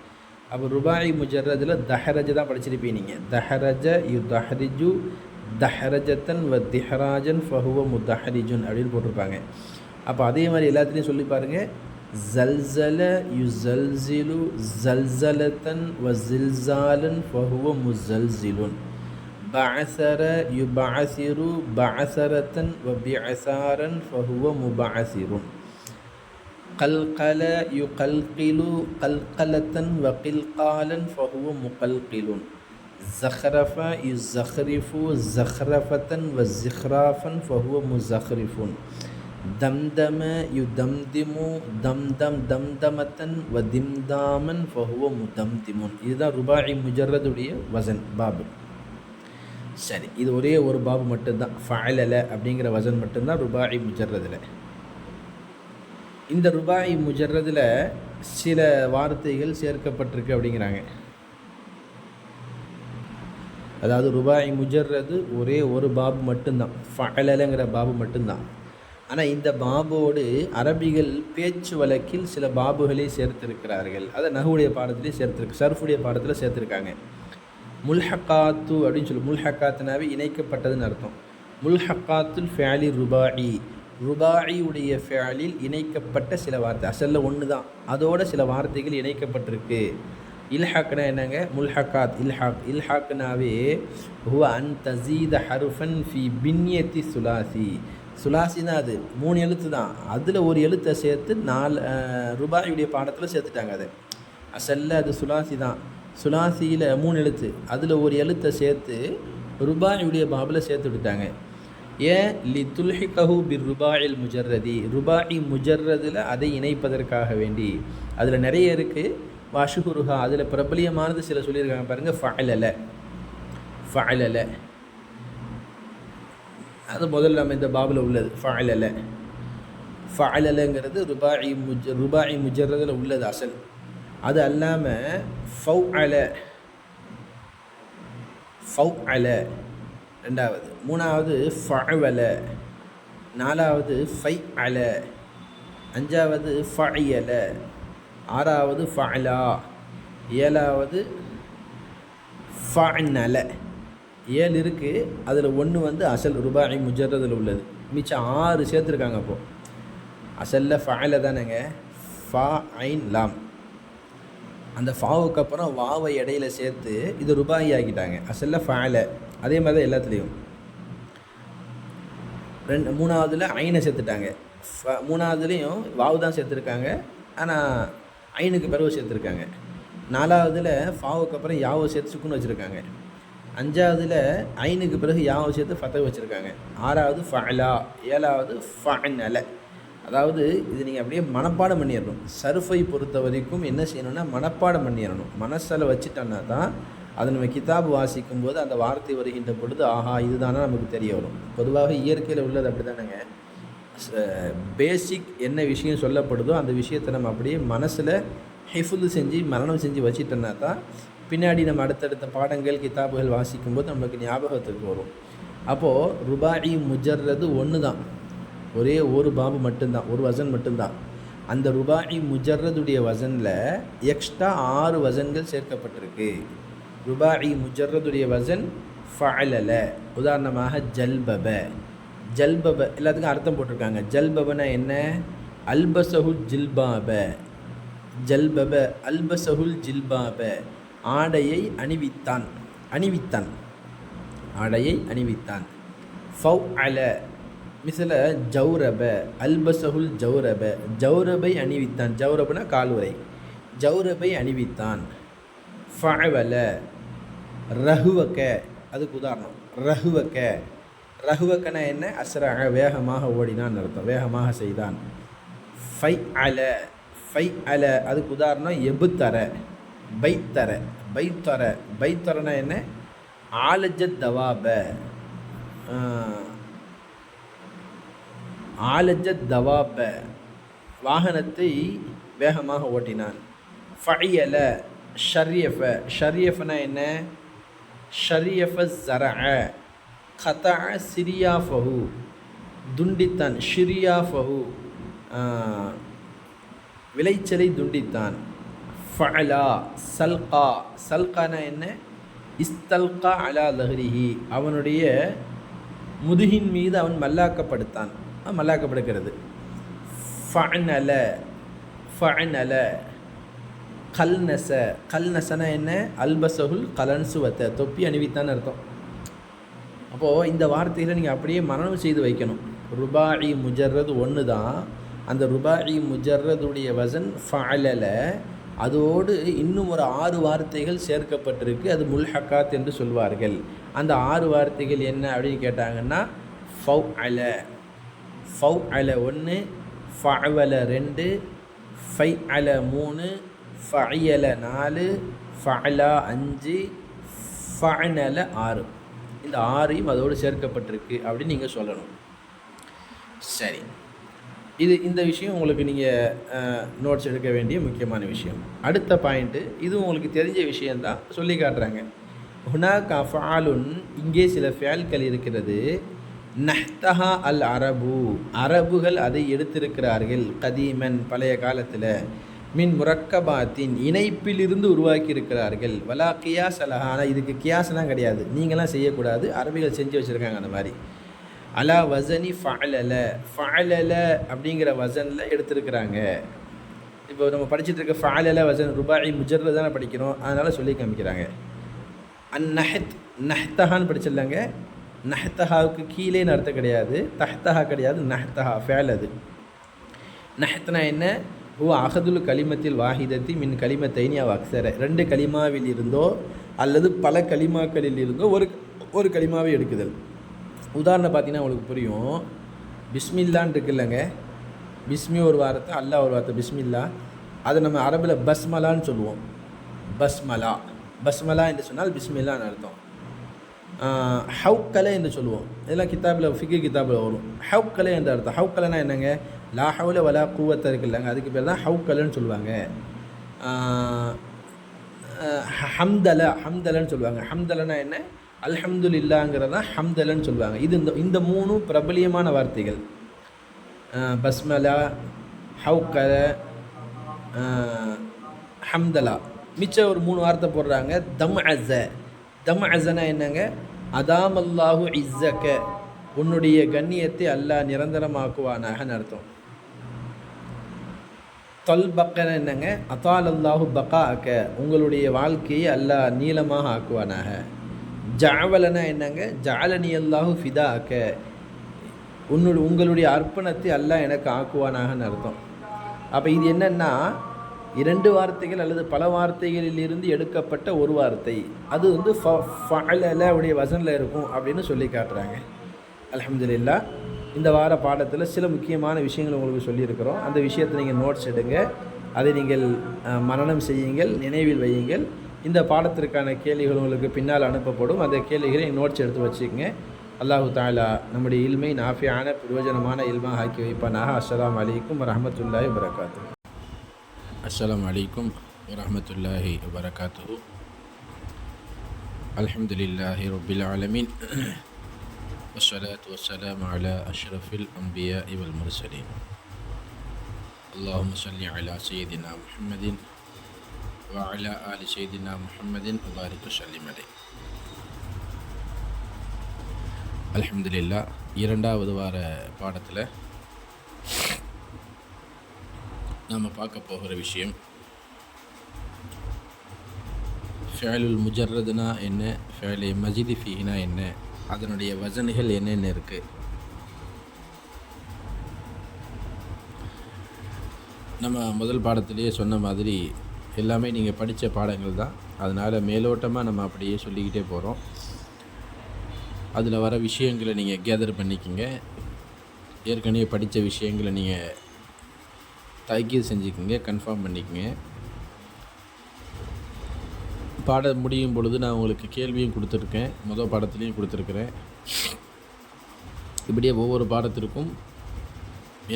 Speaker 1: அப்போ ருபாஇ முஜர்ரதில் தஹரஜ தான் படிச்சிருப்பீங்க நீங்கள். தஹரஜ யு தஹரிஜு தஹரஜத்தன் வ திஹராஜன் ஃபஹுவ முதஹரிஜுன் அப்படின்னு போட்டிருப்பாங்க. அப்போ அதே மாதிரி எல்லாத்துலேயும் சொல்லி பாருங்கள். ஜல்சல யு ஜல்சிலு ஜல்சலத்தன் வ ஜில்சாலன் ஃபஹுவ முஸல்சிலுன். பஅசர யு பஅசிரு பஅசரத்தன் வ பிஅசாரன் ஃபஹுவ முபஅசிருன். கல்கல யு கல்கிலு கல்கலத்தன் வ கில்காலன் ஃபஹுவ முகல்கிலுன். ஜஹ்ரஃப யு ஜஹ்ரிஃபு ஜஹ்ரஃபத்தன் வ ஜிஹ்ராஃபன் ஃபஹுவ முஸஹ்ரிஃபுன். தம்தம யு தம்திமு தம்தம் தம்தமத்தன் வ திம்தாமன் ஃபஹுவ முதம்திமுன். இதுதான் ருபாஇ முஜர்ரதுடைய வசன் பாபு. சரி, இது ஒரே ஒரு பாபு மட்டும்தான். ஃபஅலல அப்படிங்கிற வசன் மட்டும்தான் ருபாஇ முஜர்ரதில். இந்த ருபாஇ முஜர்ரதில் சில வார்த்தைகள் சேர்க்கப்பட்டிருக்கு அப்படிங்கிறாங்க. அதாவது ருபாஇ முஜர்ரது ஒரே ஒரு பாபு மட்டும்தான், ஃபஅலலங்கிற பாபு மட்டும்தான். ஆனால் இந்த பாபோடு அரபிகள் பேச்சு வழக்கில் சில பாபுகளை சேர்த்திருக்கிறார்கள். அதை நஹுடைய பாடத்திலே சேர்த்துருக்கு, சர்ஃபுடைய பாடத்தில் சேர்த்துருக்காங்க. முல்ஹக்காத்து அப்படின்னு சொல்லி, முல்ஹக்காத்துனாவே இணைக்கப்பட்டதுன்னு அர்த்தம். முல்ஹக்காத்துல் ஃபேலி ருபாஇ, ருபாஇயுடைய ஃபேலில் இணைக்கப்பட்ட சில வார்த்தை. அசலில் ஒன்று தான், அதோட சில வார்த்தைகள் இணைக்கப்பட்டிருக்கு. இல்ஹாக்னா என்னங்க? முல்ஹக்காத். இல்ஹாக்னாவே ஹுவ அன் தஸீத ஹர்ஃபன் ஃபி பின்யத்தி சுலாசி. சுலாசி தான் அது, 3 எழுத்து தான். அதில் ஒரு எழுத்தை சேர்த்து 4 ருபாயுடைய பாடத்தில் சேர்த்துட்டாங்க. அது அசல்ல அது சுலாசி தான். சுலாசியில் 3 எழுத்து, அதில் ஒரு எழுத்தை சேர்த்து ருபாயுடைய பாபில் சேர்த்து விட்டுட்டாங்க. ஏன்? லி துல்ஹிகஹு பிர் ருபாயில் முஜர்ரதி, ருபாயி முஜர்ரதில் அதை இணைப்பதற்காக வேண்டி. அதில் நிறைய இருக்குது. வஷுஹுருஹா, அதில் பிரபலியமானது சில சொல்லியிருக்காங்க பாருங்கள். ஃபஅலல, அது முதல்ல நம்ம இந்த பாபில் உள்ளது. ஃபஅலலங்கிறது ருபாயி முஜர்ரதில் உள்ளது அசல். அது அல்லாமல் ஃபௌஅல ரெண்டாவது, மூணாவது ஃபஅவல, நாலாவது ஃபைஅல, அஞ்சாவது ஃபஅயல, ஆறாவது ஃபஅலா, ஏழாவது ஃபஅனல. 7 இருக்குது. அதில் 1 அசல் ருபாயி முஜர்ரதில் உள்ளது. மிச்சம் 6 சேர்த்துருக்காங்க. அப்போது அசலில் ஃபஅல தானேங்க, ஃபா ஐன் லாம். அந்த ஃபாவுக்கு அப்புறம் வாவை இடையில சேர்த்து இது ருபாயி ஆக்கிட்டாங்க. அசலில் ஃபஅல. அதே மாதிரி தான் எல்லாத்துலேயும். மூணாவதுல ஐனை சேர்த்துட்டாங்க. மூணாவதுலேயும் வாவு தான் சேர்த்துருக்காங்க, ஆனால் ஐனுக்கு பிறகு சேர்த்துருக்காங்க. நாலாவதுல ஃபாவுக்கு அப்புறம் யாவை சேர்த்து சுக்குன்னு வச்சுருக்காங்க. அஞ்சாவதுல ஐனுக்கு பிறகு யாவை சேர்த்து ஃபத்தஹ் வச்சுருக்காங்க. ஆறாவது ஃபஅலா, ஏழாவது ஃபஅனல. அதாவது இது நீங்கள் அப்படியே மனப்பாடம் பண்ணிடணும். சர்ஃபை பொறுத்த வரைக்கும் என்ன செய்யணும்னா மனப்பாடம் பண்ணிடணும். மனசில் வச்சுட்டோன்னா தான் அதை நம்ம கிதாபு வாசிக்கும் போது அந்த வார்த்தை வருகின்ற பொழுது ஆஹா இதுதானா நமக்கு தெரிய வரும். பொதுவாக இயற்கையில் உள்ளது அப்படி தானேங்க. பேசிக் என்ன விஷயம் சொல்லப்படுதோ அந்த விஷயத்தை நம்ம அப்படியே மனசில் ஹிஃபுல் செஞ்சு மரணம் செஞ்சு வச்சிட்டோன்னா தான் பின்னாடி நம்ம அடுத்தடுத்த பாடங்கள் கிதாபுகள் வாசிக்கும்போது நமக்கு ஞாபகத்துக்கு வரும். அப்போது ருபாயி முஜர்ரது 1 தான், ஒரே ஒரு பாபு மட்டும்தான், ஒரு வசன் மட்டும்தான். அந்த ருபாயி முஜர்ரதுடைய வசனில் எக்ஸ்ட்ரா 6 வசன்கள் சேர்க்கப்பட்டிருக்கு. ருபாயி முஜர்ரதுடைய வசன் ஃபஅலல. உதாரணமாக ஜல்பப, எல்லாத்துக்கும் அர்த்தம் போட்டிருக்காங்க. ஜல்பபனா என்ன? அல்பசஹுல் ஜில்பாப. ஜல்பப அல்பசஹுல் ஜில்பாப, ஆடையை அணிவித்தான், ஆடையை அணிவித்தான். ஃபௌஅல மிஸ்ல ஜௌரப, அல்பசஹுல் ஜௌரப, ஜௌரபை அணிவித்தான். ஜௌரபனா காலுரை, ஜௌரபை அணிவித்தான். ஃபஅவல ரஹுவக்க, அதுக்கு உதாரணம் ரஹுவக்கனா என்ன? அஸ்ரஅ, வேகமாக ஓடினான் அர்த்தம், வேகமாக செய்தான். ஃபைஅல அதுக்கு உதாரணம் எபுத்தர, பைத்தரனா என்ன? ஆலஜத் தவாப, வாகனத்தை வேகமாக ஓட்டினான். ஃபஅயல ஷரியஃபனா என்ன? ஷரியஃப ஸரஅ, கதஅ சிரியாஃபஹு, துண்டித்தான். ஷிரியாஃபஹு, விளைச்சலை துண்டித்தான். ஃபஅலா சல்கானா என்ன? இஸ்தல்கா அலா லஹ்ரிஹி, அவனுடைய முதுகின் மீது அவன் மல்லாக்கப்படுகிறது. ஃபஅனல கல்னசனா என்ன? அல்பசஹுல் கலன்சுவத்தை, தொப்பி அணிவித்தான் அர்த்தம். அப்போது இந்த வார்த்தைகளை நீங்கள் அப்படியே மனனம் செய்து வைக்கணும். ருபாயி முஜர்ரது 1 தான். அந்த ருபாயி முஜர்ரதுடைய வசன் ஃபஅலல, அதோடு இன்னும் ஒரு 6 வார்த்தைகள் சேர்க்கப்பட்டிருக்கு. அது முல்ஹக்காத் என்று சொல்வார்கள். அந்த 6 வார்த்தைகள் என்ன அப்படின்னு கேட்டாங்கன்னா ஃபௌஅல 1, ஃபஅவல 2, ஃபைஅல 3, ஃபஅயல 4, ஃபஅலா 5, ஃபஅனல 6. இந்த 6ஐயும் அதோடு சேர்க்கப்பட்டிருக்கு அப்படின்னு நீங்கள் சொல்லணும். சரி, இந்த விஷயம் உங்களுக்கு நீங்கள் நோட்ஸ் எடுக்க வேண்டிய முக்கியமான விஷயம். அடுத்த பாயிண்ட்டு, இதுவும் உங்களுக்கு தெரிஞ்ச விஷயந்தான், சொல்லி காட்டுறாங்க. ஹுனாக அஃஆலுன், இங்கே சில ஃபேல்கள் இருக்கிறது. நஹ்தஹா அல் அரபு, அரபுகள் அதை எடுத்திருக்கிறார்கள். கதீமன், பழைய காலத்தில். மின் முரக்கபாத்தின், இணைப்பிலிருந்து உருவாக்கி இருக்கிறார்கள். வலா கியாஸ் அலஹா, ஆனால் இதுக்கு கியாஸ்லாம் கிடையாது, நீங்களாம் செய்யக்கூடாது, அரபிகள் செஞ்சு வச்சுருக்காங்க அந்த மாதிரி. அலா வசனி ஃபஅலல அப்படிங்கிற வசனில் எடுத்திருக்கிறாங்க. இப்போ நம்ம படிச்சுட்டு இருக்க ஃபாலல வசன் ருபாயி முஜர்ரத் தானே படிக்கிறோம், அதனால் சொல்லி காமிக்கிறாங்க. நஹத் நஹ்தஹான்னு படிச்சிடலாங்க. நஹ்தஹாவுக்கு கீழேன்னு அர்த்தம் கிடையாது, தஹ்தஹா கிடையாது, நஹ்தஹா ஃபேல். அது நஹத்னா என்ன? அகதுல் கலிமத்தில் வாஹிதத்தி மின் கலிமத்தைனி அவ் அக்ஸர, 2 கலிமாவில் இருந்தோ அல்லது பல கலிமாக்களில் இருந்தோ ஒரு கலிமாவை எடுக்குதல். உதாரணம் பார்த்தீங்கன்னா உங்களுக்கு புரியும். பிஸ்மில்லான்னு இருக்கு இல்லைங்க, பிஸ்மி ஒரு வார்த்தை, அல்லா ஒரு வார்த்தை, பிஸ்மில்லா. அதை நம்ம அரபில் பஸ்மலான்னு சொல்லுவோம். பஸ்மலா என்று சொன்னால் பிஸ்மில்லான்னு அர்த்தம். ஹவுக்கலை என்று சொல்லுவோம். இதெல்லாம் கிதாபில் ஃபிகி கிதாபில் வரும். ஹவுக்கலை என்ற அர்த்தம். ஹவுக்கலைனா என்னங்க? லா ஹவுல வலா கூவத்தை இருக்கு இல்லைங்க, அதுக்கு பேர் தான் ஹவுக்கலைன்னு சொல்லுவாங்க. ஹம்தலன்னு சொல்லுவாங்க. ஹம்தலனா என்ன? அல்ஹம்துலில்லாங்கிறதா ஹம்தலன்னு சொல்லுவாங்க. இது இந்த 3 பிரபலியமான வார்த்தைகள். பஸ்மலா, ஹவுக்கல, ஹம்தலா. மிச்சம் ஒரு 3 வார்த்தை போடுறாங்க. தம் அஸனா என்னங்க? அதாம் அல்லாஹு இஸ்ஸக, உன்னுடைய கண்ணியத்தை அல்லாஹ் நிரந்தரமாக்குவானாகன்னு அர்த்தம். தொல்பக்கன என்னங்க? அத்தால் அல்லாஹு பகாஅக, உங்களுடைய வாழ்க்கையை அல்லாஹ் நீளமாக ஆக்குவானாக. ஜஅவலனா என்னங்க? ஜஅலனி அல்லாஹு ஃபிதாஅக, உங்களுடைய அர்ப்பணத்தை அல்லாஹ் எனக்கு ஆக்குவானாகன்னு அர்த்தம். அப்போ இது என்னென்னா 2 வார்த்தைகள் அல்லது பல வார்த்தைகளிலிருந்து எடுக்கப்பட்ட ஒரு வார்த்தை. அது வந்து ஃபஅலல உடைய வசனில் இருக்கும் அப்படின்னு சொல்லி காட்டுறாங்க. அல்ஹம்துலில்லாஹ். இந்த வார பாடத்தில் சில முக்கியமான விஷயங்கள் உங்களுக்கு சொல்லியிருக்கிறோம். அந்த விஷயத்தை நீங்கள் நோட்ஸ் எடுங்க, அதை நீங்கள் மனனம் செய்யுங்கள், நினைவில் வையுங்கள். இந்த பாடத்திற்கான கேள்விகள் உங்களுக்கு பின்னால் அனுப்பப்படும். அந்த கேள்விகளை நோட்ஸ் எடுத்து வச்சுக்கோங்க. அல்லாஹு தஆலா நம்முடைய இல்மை நாஃபியான பிரயோஜனமான இல்மாக ஆக்கி வைப்பானாக. அஸ்ஸலாமு அலைக்கும் வரஹ்மத்துல்லாஹி வபரகாத்துஹு. அஸ்ஸலாமு அலைக்கும் வரஹ்மத்துல்லாஹி வபரகாத்துஹு. அல்ஹம்துலில்லாஹி ரப்பில் ஆலமீன். வஸ்ஸலாத்து வஸ்ஸலாமு அலா அஷ்ரஃபில் அன்பியாஇ வல் முர்ஸலீன். அல்லாஹும்ம ஸல்லி அலா சய்யிதினா முஹம்மதின் வ அலா ஆலி சய்யிதினா முஹம்மதின் வ பாரிக் வஸல்லிம் அலைஹி. அல்ஹம்துலில்லாஹ். 2வது வார பாடத்தில் நாம் பார்க்க போகிற விஷயம் ஃபிஅலுல் முஜர்ரதுனா என்ன, ஃபிஅலே மஜிதி ஃபீஹினா என்ன, அதனுடைய வசனுகள் என்னென்ன இருக்குது. நம்ம முதல் பாடத்திலேயே சொன்ன மாதிரி எல்லாமே நீங்கள் படித்த பாடங்கள் தான். அதனால் மேலோட்டமாக நம்ம அப்படியே சொல்லிக்கிட்டே போகிறோம். அதில் வர விஷயங்களை நீங்கள் கேதர் பண்ணிக்கோங்க. ஏற்கனவே படித்த விஷயங்களை நீங்கள் தக்கீது செஞ்சுக்கோங்க, கன்ஃபார்ம் பண்ணிக்கோங்க. பாடம் முடியும் பொழுது நான் உங்களுக்கு கேள்வியும் கொடுத்துருக்கேன், முதல் பாடத்துலேயும் கொடுத்துருக்குறேன். இப்படியே ஒவ்வொரு பாடத்திற்கும்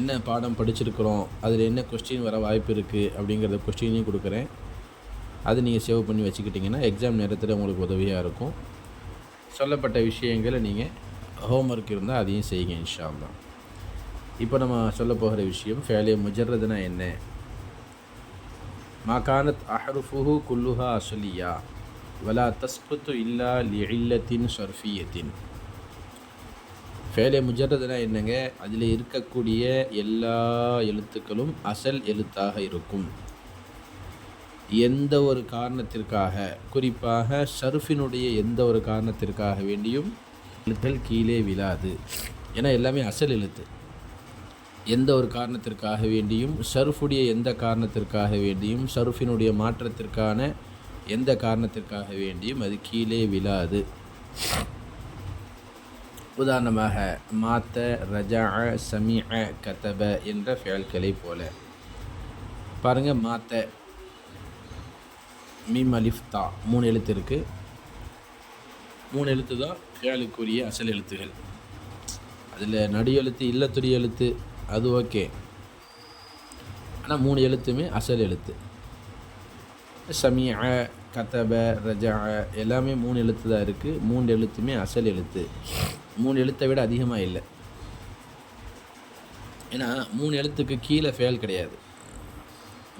Speaker 1: என்ன பாடம் படிச்சிருக்கிறோம், அதில் என்ன கொஸ்டின் வர வாய்ப்பு இருக்குது அப்படிங்கிறத கொஸ்டினையும் கொடுக்குறேன். அதை நீங்கள் சேவ் பண்ணி வச்சுக்கிட்டிங்கன்னா எக்ஸாம் நேரத்தில் உங்களுக்கு உதவியாக இருக்கும். சொல்லப்பட்ட விஷயங்களை நீங்கள் ஹோம்ஒர்க் இருந்தால் அதையும் செய்யுங்க இன்ஷா அல்லாஹ். இப்போ நம்ம சொல்ல போகிற விஷயம் ஃபிஅலே முஜர்ரதுனா என்ன. மா கானத் அஹ்ருஃபுஹு குல்லுஹா அஸ்லியா வலா தஸ்குத்து இல்லா லிஇல்லத்தின் ஸர்ஃபியத்தின். ஃபிஅலே முஜர்ரதுனா என்னங்க? அதில் இருக்கக்கூடிய எல்லா எழுத்துக்களும் அசல் எழுத்தாக இருக்கும். எந்த ஒரு காரணத்திற்காக, குறிப்பாக ஷர்ஃபினுடைய எந்த ஒரு காரணத்திற்காக வேண்டியும் எழுத்துக்கள் கீழே விழாது. ஏன்னா எல்லாமே அசல் எழுத்து. எந்த ஒரு காரணத்திற்காக வேண்டியும், ஷர்ஃபுடைய எந்த காரணத்திற்காக வேண்டியும், ஷர்ஃபினுடைய மாற்றத்திற்கான எந்த காரணத்திற்காக வேண்டியும் அது கீழே விழாது. உதாரணமாக மாத்த, ரஜஅ, சமிஅ, கதப என்ற ஃபிஅல்களை போல பாருங்கள். மாத்த, மீம் அலிஃப் தா 3 எழுத்து இருக்குது. 3 எழுத்து தான் ஃபிஅலுக்குரிய அசல் எழுத்துகள். அதில் நடு எழுத்து, இல்லத்துடைய எழுத்து அது ஓகே, ஆனால் 3 எழுத்துமே அசல் எழுத்து. சமிஅ, கதப, ரஜஅ எல்லாமே 3 எழுத்து தான் இருக்குது. 3 எழுத்துமே அசல் எழுத்து. 3 எழுத்தை விட அதிகமாக இல்லை. ஏன்னா 3 எழுத்துக்கு கீழே ஃபேல் கிடையாது.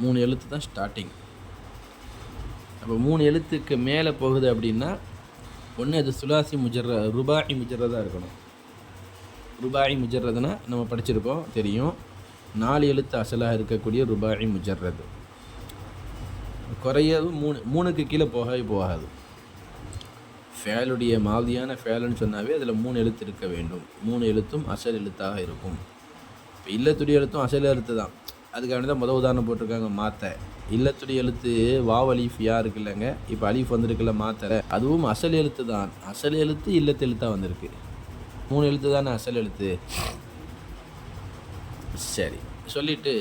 Speaker 1: 3 எழுத்து தான் ஸ்டார்டிங். அப்போ 3 எழுத்துக்கு மேலே போகுது அப்படின்னா ஒன்று அது சுலாசி ருபாயி முஜர்ரதாக இருக்கணும். ருபாயி முஜர்ரதுனா நம்ம படிச்சிருக்கோம், தெரியும். 4 எழுத்து அசலாக இருக்கக்கூடிய ருபாயி முஜர்ரது. குறையது 3க்கு கீழே போகவே போகாது. ஃபேலுடைய மாதியான ஃபேலுன்னு சொன்னாவே அதில் 3 எழுத்து இருக்க வேண்டும். 3 எழுத்தும் அசல் எழுத்தாக இருக்கும். இப்போ இல்லத்துடைய எழுத்தும் அசல் எழுத்து தான். அதுக்காக தான் உதாரணம் போட்டிருக்காங்க மாத்த. இல்லத்துடைய எழுத்து வாவ் அலீஃப் யா இருக்குல்லங்க, இப்போ அலீஃப் வந்திருக்குல்ல மாத்தர, அதுவும் அசல் எழுத்து தான். அசல் எழுத்து இல்லத்து எழுத்தாக வந்திருக்கு. 3 எழுத்து தானே அசல் எழுத்து. சரி சொல்லிவிட்டு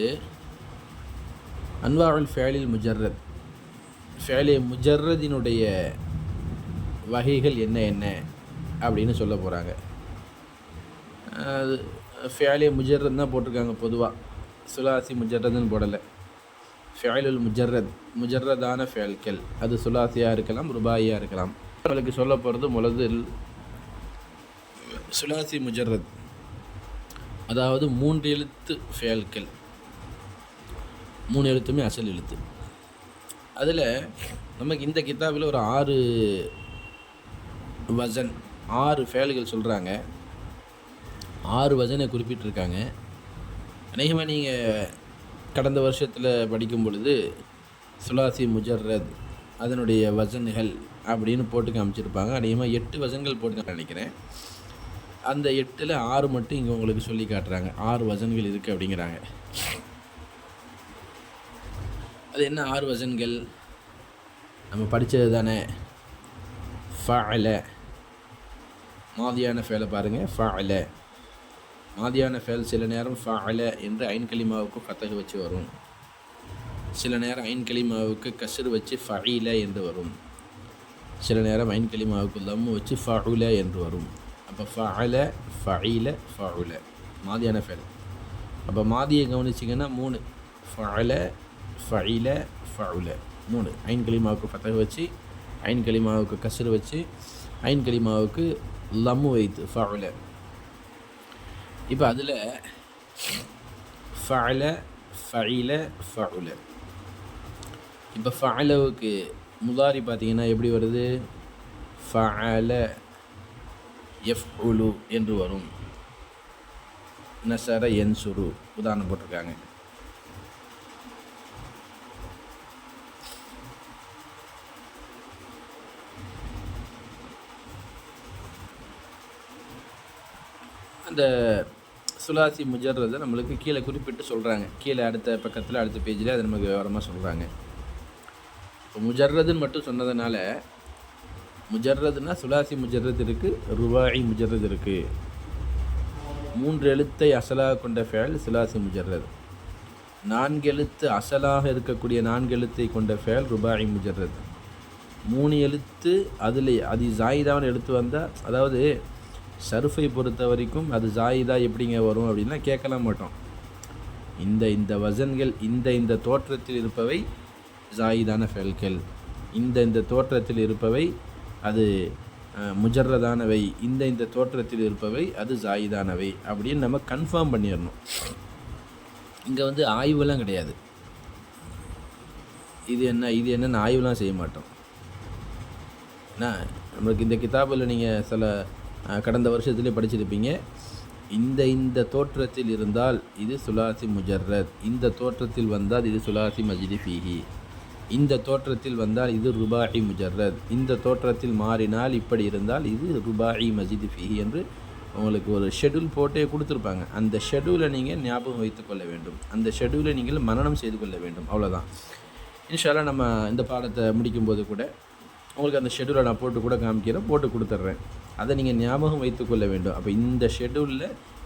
Speaker 1: அன்வாஉல் ஃபேலில் முஜர்ரத், ஃபேலே முஜர்ரதினுடைய வகைகள் என்ன என்ன அப்படின்னு சொல்ல போகிறாங்க. அது ஃபேலே முஜர்ரத் தான் போட்டிருக்காங்க. பொதுவாக சுலாசி முஜர்ரதுன்னு போடலை. ஃபேலுல் முஜர்ரத், முஜர்ரதான ஃபேல்கள், அது சுலாசியாக இருக்கலாம், ருபாயியாக இருக்கலாம். அவளுக்கு சொல்ல போகிறது முதல் சுலாசி முஜர்ரத், அதாவது 3 எழுத்து ஃபேல்கள். 3 எழுத்துமே அசல் எழுத்து. அதில் நமக்கு இந்த கிதாபில் ஒரு 6 வசன் 6 ஃபேல்கள் சொல்கிறாங்க. 6 வசனை குறிப்பிட்டிருக்காங்க. அநேகமாக நீங்கள் கடந்த வருஷத்தில் படிக்கும் பொழுது சுலாசி முஜர்ரத் அதனுடைய வசன்கள் அப்படின்னு போட்டு காமிச்சிருப்பாங்க. அநேகமாக 8 வசன்கள் போட்டு நினைக்கிறேன். அந்த 8ல் 6 மட்டும் இங்கே உங்களுக்கு சொல்லி காட்டுறாங்க. 6 வசன்கள் இருக்குது அப்படிங்கிறாங்க. அது என்ன 6 வசன்கள்? நம்ம படித்தது தானே. ஃபஅல, மாதியான ஃபேலை பாருங்கள். ஃபஅல மாதியான ஃபேல் சில நேரம் ஃபஅல என்று ஐன் கலிமாவுக்கு ஃபத்தஹ் வச்சு வரும். சில நேரம் ஐன் கலிமாவுக்கு கஸ்ர் வச்சு ஃபஈல என்று வரும். சில நேரம் ஐன் கலிமாவுக்கு லம்மு வச்சு ஃபஉல என்று வரும். அப்போ ஃபஅல, ஃபஈல, ஃபஉல மாதியான ஃபேல். அப்போ மாதியை கவனிச்சிங்கன்னா 3: ஃபஅல, ஃபஈல, ஃபஉல 3. ஐன் கலிமாவுக்கு ஃபத்தஹ் வச்சு, ஐன் கலிமாவுக்கு கஸ்ர் வச்சு, ஐன் கலிமாவுக்கு லம்மு வைத்து ஃபஉல. இப்போ அதில் ஃபஅல, ஃபஈல, ஃபஉல. இப்போ ஃபஅலவுக்கு முதாரி பார்த்தீங்கன்னா எப்படி வருது? ஃபஅல யஃப்உலு என்று வரும். நஸர யன்சுரு உதாரணம் போட்டிருக்காங்க. அந்த சுலாசி முஜர்ரதை நம்மளுக்கு கீழே குறிப்பிட்டு சொல்கிறாங்க. கீழே அடுத்த பக்கத்தில் அடுத்த பேஜில் அதை நமக்கு விவரமாக சொல்கிறாங்க. இப்போ முஜர்ரதுன்னு மட்டும் சொன்னதுனால, முஜர்ரதுன்னா சுலாசி முஜர்ரது இருக்குது, ருபாயி முஜர்ரது இருக்குது. 3 எழுத்தை அசலாக கொண்ட ஃபேல் சுலாசி முஜர்ரது. 4 எழுத்து அசலாக இருக்கக்கூடிய 4 எழுத்தை கொண்ட ஃபேல் ருபாயி முஜர்ரது. 3 எழுத்து அதில் அது ஜாயிதான எழுத்து வந்தால், அதாவது சர்ஃபை பொறுத்த வரைக்கும் அது ஜாயிதா எப்படிங்க வரும் அப்படின்னா கேட்கலாம் மாட்டோம். இந்த வசன்கள் இந்த தோற்றத்தில் இருப்பவை ஜாயிதான ஃபேல்கள், இந்த தோற்றத்தில் இருப்பவை அது முஜர்ரதானவை, இந்த தோற்றத்தில் இருப்பவை அது ஜாயிதானவை அப்படின்னு நம்ம கன்ஃபார்ம் பண்ணிடணும். இங்கே ஆய்வுலாம் கிடையாது. இது என்னென்னு ஆய்வுலாம் செய்ய மாட்டோம். ஏன்னா நம்மளுக்கு இந்த கிதாபில் நீங்கள் சில கடந்த வருஷத்துலேயே படிச்சிருப்பீங்க. இந்த தோற்றத்தில் இருந்தால் இது சுலாசி முஜர்ரத், இந்த தோற்றத்தில் வந்தால் இது சுலாசி மஜிதி ஃபீஹி, இந்த தோற்றத்தில் வந்தால் இது ருபாயி முஜர்ரத், இந்த தோற்றத்தில் மாறினால் இப்படி இருந்தால் இது ருபாயி மஜிதி ஃபீஹி என்று உங்களுக்கு ஒரு ஷெட்யூல் போட்டே கொடுத்துருப்பாங்க. அந்த ஷெட்யூலை நீங்கள் ஞாபகம் வைத்துக்கொள்ள வேண்டும். அந்த ஷெட்யூலை நீங்கள் மனனம் செய்து கொள்ள வேண்டும். அவ்வளோதான். இன்ஷா அல்லாஹ் நம்ம இந்த பாடத்தை முடிக்கும்போது கூட உங்களுக்கு அந்த ஷெட்யூலை நான் போட்டு கொடுத்துட்றேன். அதை நீங்கள் ஞாபகம் வைத்துக்கொள்ள வேண்டும். அப்போ இந்த ஷெட்யூலில்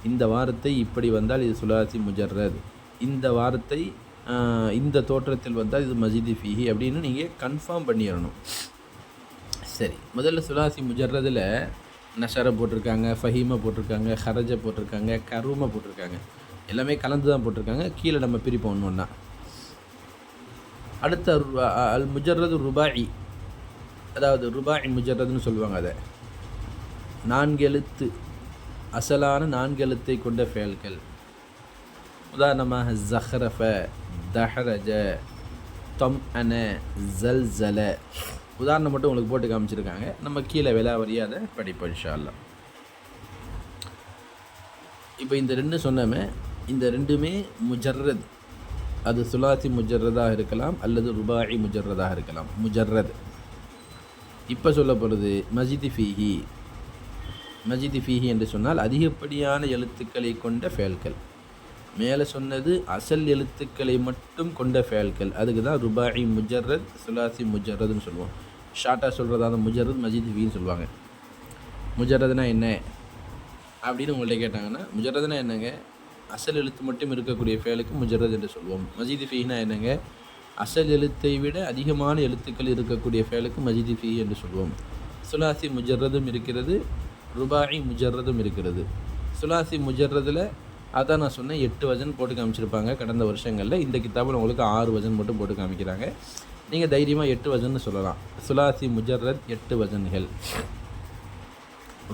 Speaker 1: இந்த வார்த்தை இப்படி வந்தால் இது சுலாசி முஜர்ரத், இந்த வார்த்தை இந்த தோற்றத்தில் வந்தால் இது மஜிதி ஃபீஹி அப்படின்னு நீங்கள் கன்ஃபார்ம் பண்ணிடணும். சரி, முதல்ல சுலாசி முஜர்ரதில் நஷர போட்டிருக்காங்க, ஃபஹீமை போட்டிருக்காங்க, ஹரஜை போட்டிருக்காங்க, கருமை போட்டிருக்காங்க. எல்லாமே கலந்து தான் போட்டிருக்காங்க. கீழே நம்ம பிரிப்போம் ஒன்றா. அடுத்த அல் முஜர்ரது ருபாயி, அதாவது ருபாயி முஜர்ரதுன்னு சொல்லுவாங்க. அதை 4 எழுத்து அசலான 4 எழுத்தை கொண்ட ஃபேல்கள். உதாரணமாக ஜஹ்ரஃப, தஹரஜ, தம்அன, ஜல்சல உதாரணம் மட்டும் உங்களுக்கு போட்டு காமிச்சிருக்காங்க. நம்ம கீழே விலாவரியாக அதை படிப்போம் இன்ஷா அல்லாஹ். இப்போ இந்த 2 சொன்னோமே, இந்த ரெண்டுமே முஜர்ரத். அது சுலாசி முஜர்ரதாக இருக்கலாம் அல்லது ருபாயி முஜர்ரதாக இருக்கலாம். முஜர்ரத். இப்போ சொல்லப்படுது மஜிதி ஃபீஹி. மஜிதி ஃபீஹி என்று சொன்னால் அதிகப்படியான எழுத்துக்களை கொண்ட ஃபேல்கள். மேலே சொன்னது அசல் எழுத்துக்களை மட்டும் கொண்ட ஃபேல்கள். அதுக்கு தான் ருபாயி முஜர்ரத், சுலாசி முஜர்ரதுன்னு சொல்லுவோம். ஷார்ட்டாக சொல்கிறதா அந்த முஜர்ரத் மஜிதி ஃபீன்னு சொல்லுவாங்க. முஜர்ரதுனா என்ன அப்படின்னு உங்கள்கிட்ட கேட்டாங்கன்னா, முஜர்ரதுனா என்னங்க, அசல் எழுத்து மட்டும் இருக்கக்கூடிய ஃபேலுக்கு முஜர்ரத் என்று சொல்லுவோம். மஜிதி ஃபீனா என்னங்க, அசல் எழுத்தை விட அதிகமான எழுத்துக்கள் இருக்கக்கூடிய ஃபேலுக்கு மஜிதி ஃபீ என்று சொல்லுவோம். சுலாசி முஜர்ரதும் இருக்கிறது, ருபாயி முஜர்ரதும் இருக்கிறது. சுலாசி முஜர்ரதில் அதான் நான் சொன்னேன் 8 வசன் போட்டு காமிச்சிருப்பாங்க கடந்த வருஷங்களில். இந்த கிதாபில் உங்களுக்கு 6 வசன் மட்டும் போட்டு காமிக்கிறாங்க. நீங்கள் தைரியமாக 8 வசன்னு சொல்லலாம். சுலாசி முஜர்ரத் 8 வசன்கள்,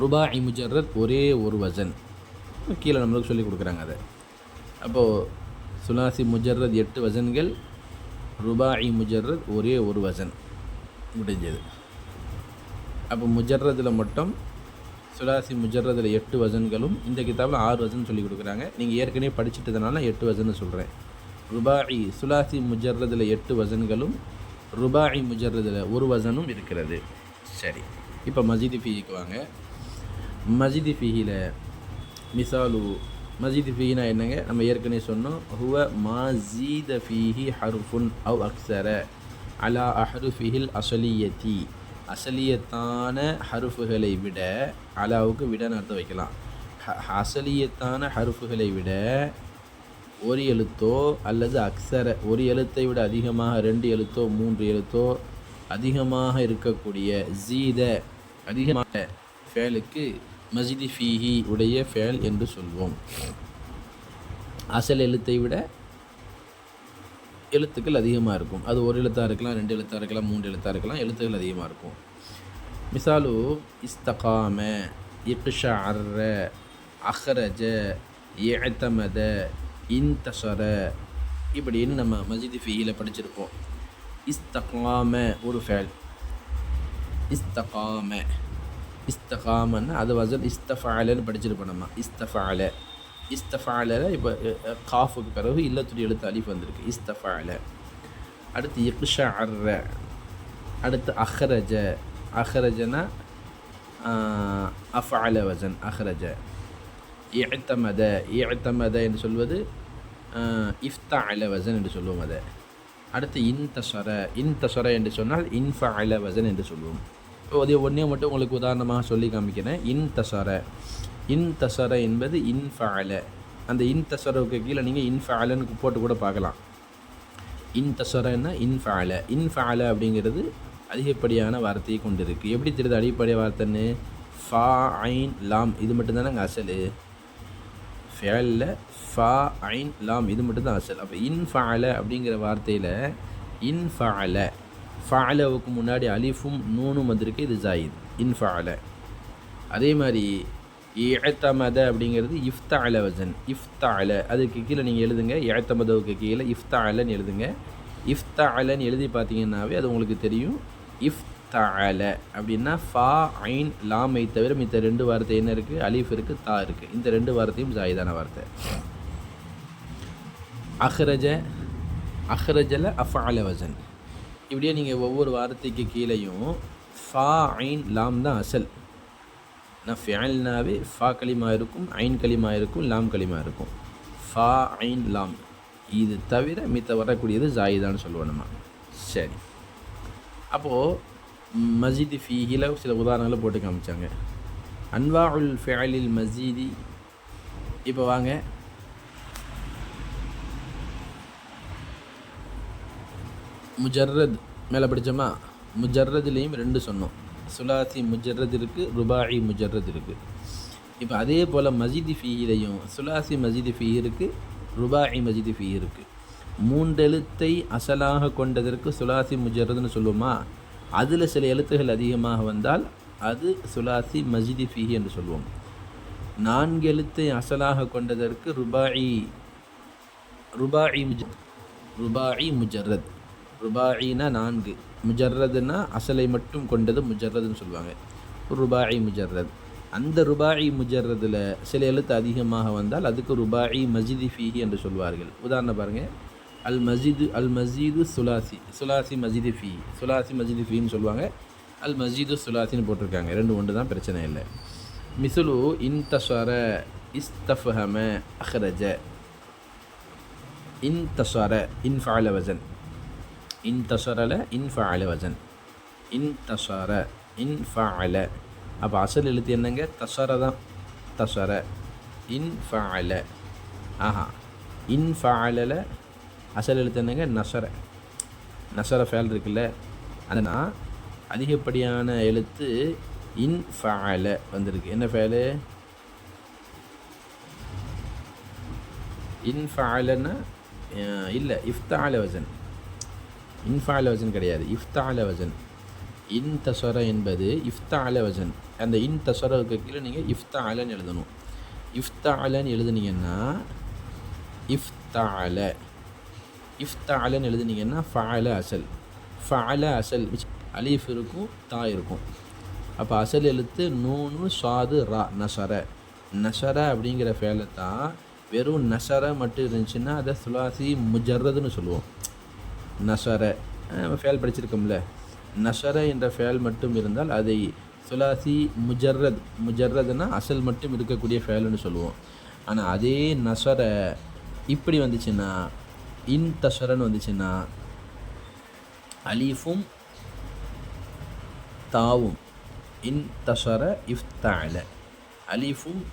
Speaker 1: ருபாயி முஜர்ரத் ஒரே ஒரு வசன். கீழே நம்மளுக்கு சொல்லி கொடுக்குறாங்க அதை. அப்போது சுலாசி முஜர்ரத் 8 வசன்கள், ருபாயி முஜர்ரத் ஒரே ஒரு வசன் முடிஞ்சது. அப்போ முஜர்ரதில் மட்டும் சுலாசி முஜர்ரதில் 8 வசன்களும், இந்த கிதாபில் 6 வசன் சொல்லி கொடுக்குறாங்க. நீங்கள் ஏற்கனவே படிச்சுட்டதுனால 8 வசன்னு சொல்கிறேன். ருபாயி சுலாசி முஜர்ரதில் 8 வசன்களும், ருபாயி முஜர்ரதில் ஒரு வசனும் இருக்கிறது. சரி, இப்போ மஜிதி ஃபீஹிக்கு வாங்க. மஜிதி ஃபீஹில் மிசாலு, மஜிதி ஃபீஹினா என்னங்க, நம்ம ஏற்கனவே சொன்னோம். ஹுவ மாஜீத ஃபீஹி ஹர்ஃபுன் அவ் அக்ஸர அலா அஹ்ருஃபிஹில் அசலியத்தி. அசலியத்தான ஹருஃபுகளை விட, அலாவுக்கு விடன்னு அர்த்தம் வைக்கலாம். அசலியத்தான ஹருஃபுகளை விட ஒரு எழுத்தோ அல்லது அக்ஸர ஒரு எழுத்தை விட அதிகமாக 2 எழுத்தோ 3 எழுத்தோ அதிகமாக இருக்கக்கூடிய ஜீத அதிகமாக ஃபேலுக்கு மஜிதி ஃபீஹி உடைய ஃபேல் என்று சொல்வோம். அசல் எழுத்தை விட எழுத்துக்கள் அதிகமாக இருக்கும். அது ஒரு எழுத்தாக இருக்கலாம், 2 எழுத்தாக இருக்கலாம், 3 எழுத்தாக இருக்கலாம். எழுத்துக்கள் அதிகமாக இருக்கும். மிசாலு இஸ்தகாம, இக்ஷஅர்ர, அஹ்ரஜ, இஅ்தமத, இன்தஷர இப்படின்னு நம்ம மஜிதி ஃபீஹில் படிச்சிருப்போம். இஸ்தகாம ஒரு ஃபேல். இஸ்தகாம, இஸ்தகாமன்னா அது வசல் இஸ்தஃபஅலன்னு படிச்சிருப்போம் நம்ம. இஸ்தஃபஅல, இஸ்தஃபஅல இப்போ காஃபுக்கு பிறகு இல்லத்துடைய எழுத்து அலிஃப் வந்திருக்கு. இஸ்தஃபஅல. அடுத்து இக்ஷஅர்ர, அடுத்து அஹ்ரஜ. அஹ்ரஜனா அஃஅல வசன் அஹ்ரஜ. இஅ்தமத, இஅ்தமத என்று சொல்வது இஃப்தஅல வசன் என்று சொல்லுவோம் அதை. அடுத்து இன்தஷர, இன்தஷர என்று சொன்னால் இன்ஃபஅல வசன் என்று சொல்லுவோம். இப்போ அதே ஒன்றே மட்டும் உங்களுக்கு உதாரணமாக சொல்லி காமிக்கிறேன். இன்தஷர, இன்தஷர என்பது இன்ஃபஅல. அந்த இன்தஷருக்கு கீழே நீங்கள் இன்ஃபஅலன்னு போட்டு கூட பார்க்கலாம். இன்தஷரன்னா இன்ஃபஅல. இன்ஃபஅல அப்படிங்கிறது அதிகப்படியான வார்த்தையை கொண்டு இருக்குது. எப்படி தெரியுது அதிகப்படிய வார்த்தைன்னு? ஃபா ஐன் லாம் இது மட்டும்தானே அங்கே அசல். ஃபேலில் ஃபா ஐன் லாம் இது மட்டும்தான் அசல். அப்போ இன்ஃபஅல அப்படிங்கிற வார்த்தையில் இன்ஃபஅல, ஃபஅலவுக்கு முன்னாடி அலிஃபும் நூனும் வந்திருக்கு, இது ஜாயித் இன்ஃபஅல. அதே மாதிரி இஅ்தமத அப்படிங்கிறது இஃப்தஅல வசன். இஃப்தஅல அதுக்கு கீழே நீங்கள் எழுதுங்க. இஅ்தமதவுக்கு கீழே இஃப்தஅலன்னு எழுதுங்க. இஃப்தஅலன்னு எழுதி பார்த்தீங்கன்னாவே அது உங்களுக்கு தெரியும். இஃப்தஅல அப்படின்னா ஃபா ஐன் லாமை தவிர மித்த 2 வார்த்தை என்ன இருக்குது? அலிஃப் இருக்குது, தா இருக்குது. இந்த 2 வார்த்தையும் ஜாயிதான வார்த்தை. அஹ்ரஜ, அஹ்ரஜல அஃஅல வசன். இப்படியே நீங்கள் ஒவ்வொரு வார்த்தைக்கு கீழேயும் ஃபா ஐன் லாம் தான் அசல். நான் ஃபிஅல்னாவே ஃபா கலிமா இருக்கும், ஐன் கலிமா இருக்கும், லாம் கலிமா இருக்கும். ஃபா ஐன் லாம் இது தவிர மித்த வரக்கூடியது ஜாயிதான்னு சொல்லுவோம் நம்ம. சரி, அப்போது மஜிதி ஃபீஹில சில உதாரணங்களை போட்டு காமிச்சாங்க. அன்வாஉல் ஃபிஅலில் மஜீதி. இப்போ வாங்க, முஜர்ரத் மேலே படித்தோமா? முஜர்ரதுலேயும் 2 சொன்னோம். சுலாசி முஜர்ரத் இருக்குது, ருபாயி முஜர்ரத் இருக்குது. இப்போ அதே போல் மஜிதி ஃபீஹிலையும் சுலாசி மஜிதி ஃபீஹ் இருக்குது, ருபாயி மஜிதி ஃபீஹ் இருக்குது. 3 எழுத்தை அசலாக கொண்டதற்கு சுலாசி முஜர்ரதுன்னு சொல்லுவோமா? அதில் சில எழுத்துகள் அதிகமாக வந்தால் அது சுலாசி மஜிதி ஃபீஹ் என்று சொல்லுவோம். 4 எழுத்தை அசலாக கொண்டதற்கு ருபாயி முஜர்ரத். ருபாயினா 4, முஜர்ரதுன்னா அசலை மட்டும் கொண்டது முஜர்ரதுன்னு சொல்லுவாங்க. ருபாயி முஜர்ரத். அந்த ருபாயி முஜர்ரதில் சில எழுத்து அதிகமாக வந்தால் அதுக்கு ருபாயி மஜிதி ஃபீஹி என்று சொல்வார்கள். உதாரணம் பாருங்கள், அல் மஜீது சுலாசி மஜிதி ஃபீ, சுலாசி மஜிதி ஃபீன்னு சொல்லுவாங்க. அல் மஜீது சுலாசின்னு போட்டிருக்காங்க, ரெண்டு ஒன்று தான், பிரச்சனை இல்லை. மிசுலு இன்தஷர இஸ்தஃபஹம அஹ்ரஜ. இன்தஷர இன்ஃபஅல வஸன், இன்தஷரல இன்ஃபஅல வஸன், இன்தஷர இன்ஃபஅல. அப்போ அசல் எழுத்து என்னங்க? தஷர தான். தஷர இன்ஃபஅல. ஆஹா, இன்ஃபஅல அசல் எழுத்து என்னங்க? நஷர. நஷர ஃபேல் இருக்குல்ல, அதனால் அதிகப்படியான எழுத்து இன்ஃபஅல வந்திருக்கு. என்ன ஃபேலு? இன்ஃபஅலன்னா இல்லை, இஃப்தஅல வஸன். இன்ஃபஅல வஸன் கிடையாது, இஃப்தஅல வஸன். இன்தஷர என்பது இஃப்தஅல வஸன். அந்த இன்தஷருக்கு கீழே நீங்கள் இஃப்தஅலன்னு எழுதணும். இஃப்தஅலன்னு எழுதுனீங்கன்னா இஃப்தஅல, இஃப்தஅலன்னு எழுதுனீங்கன்னா ஃபஅல அசல். ஃபஅல அசல் அலீஃப் இருக்கும், தா இருக்கும். அப்போ அசல் எழுத்து நூனு சாது ரா, நஷர. நஷர அப்படிங்கிற ஃபேலை தான் வெறும் நஷர மட்டும் இருந்துச்சுன்னா அதை சுலாசி முஜர்ரதுன்னு சொல்லுவோம். நஷர ஃபேல் படிச்சிருக்கோம்ல, நஷர என்ற ஃபேல் மட்டும் இருந்தால் அதை சுலாசி முஜர்ரத், முஜர்ரதுன்னா அசல் மட்டும் இருக்கக்கூடிய ஃபேலுன்னு சொல்லுவோம். ஆனால் அதே நஷர இப்படி வந்துச்சுன்னா, இன்தஷரன்னு வந்துச்சுன்னா அலீஃபும் தாவும், இன்தஷர இஃப்தஅல, அலீஃபும்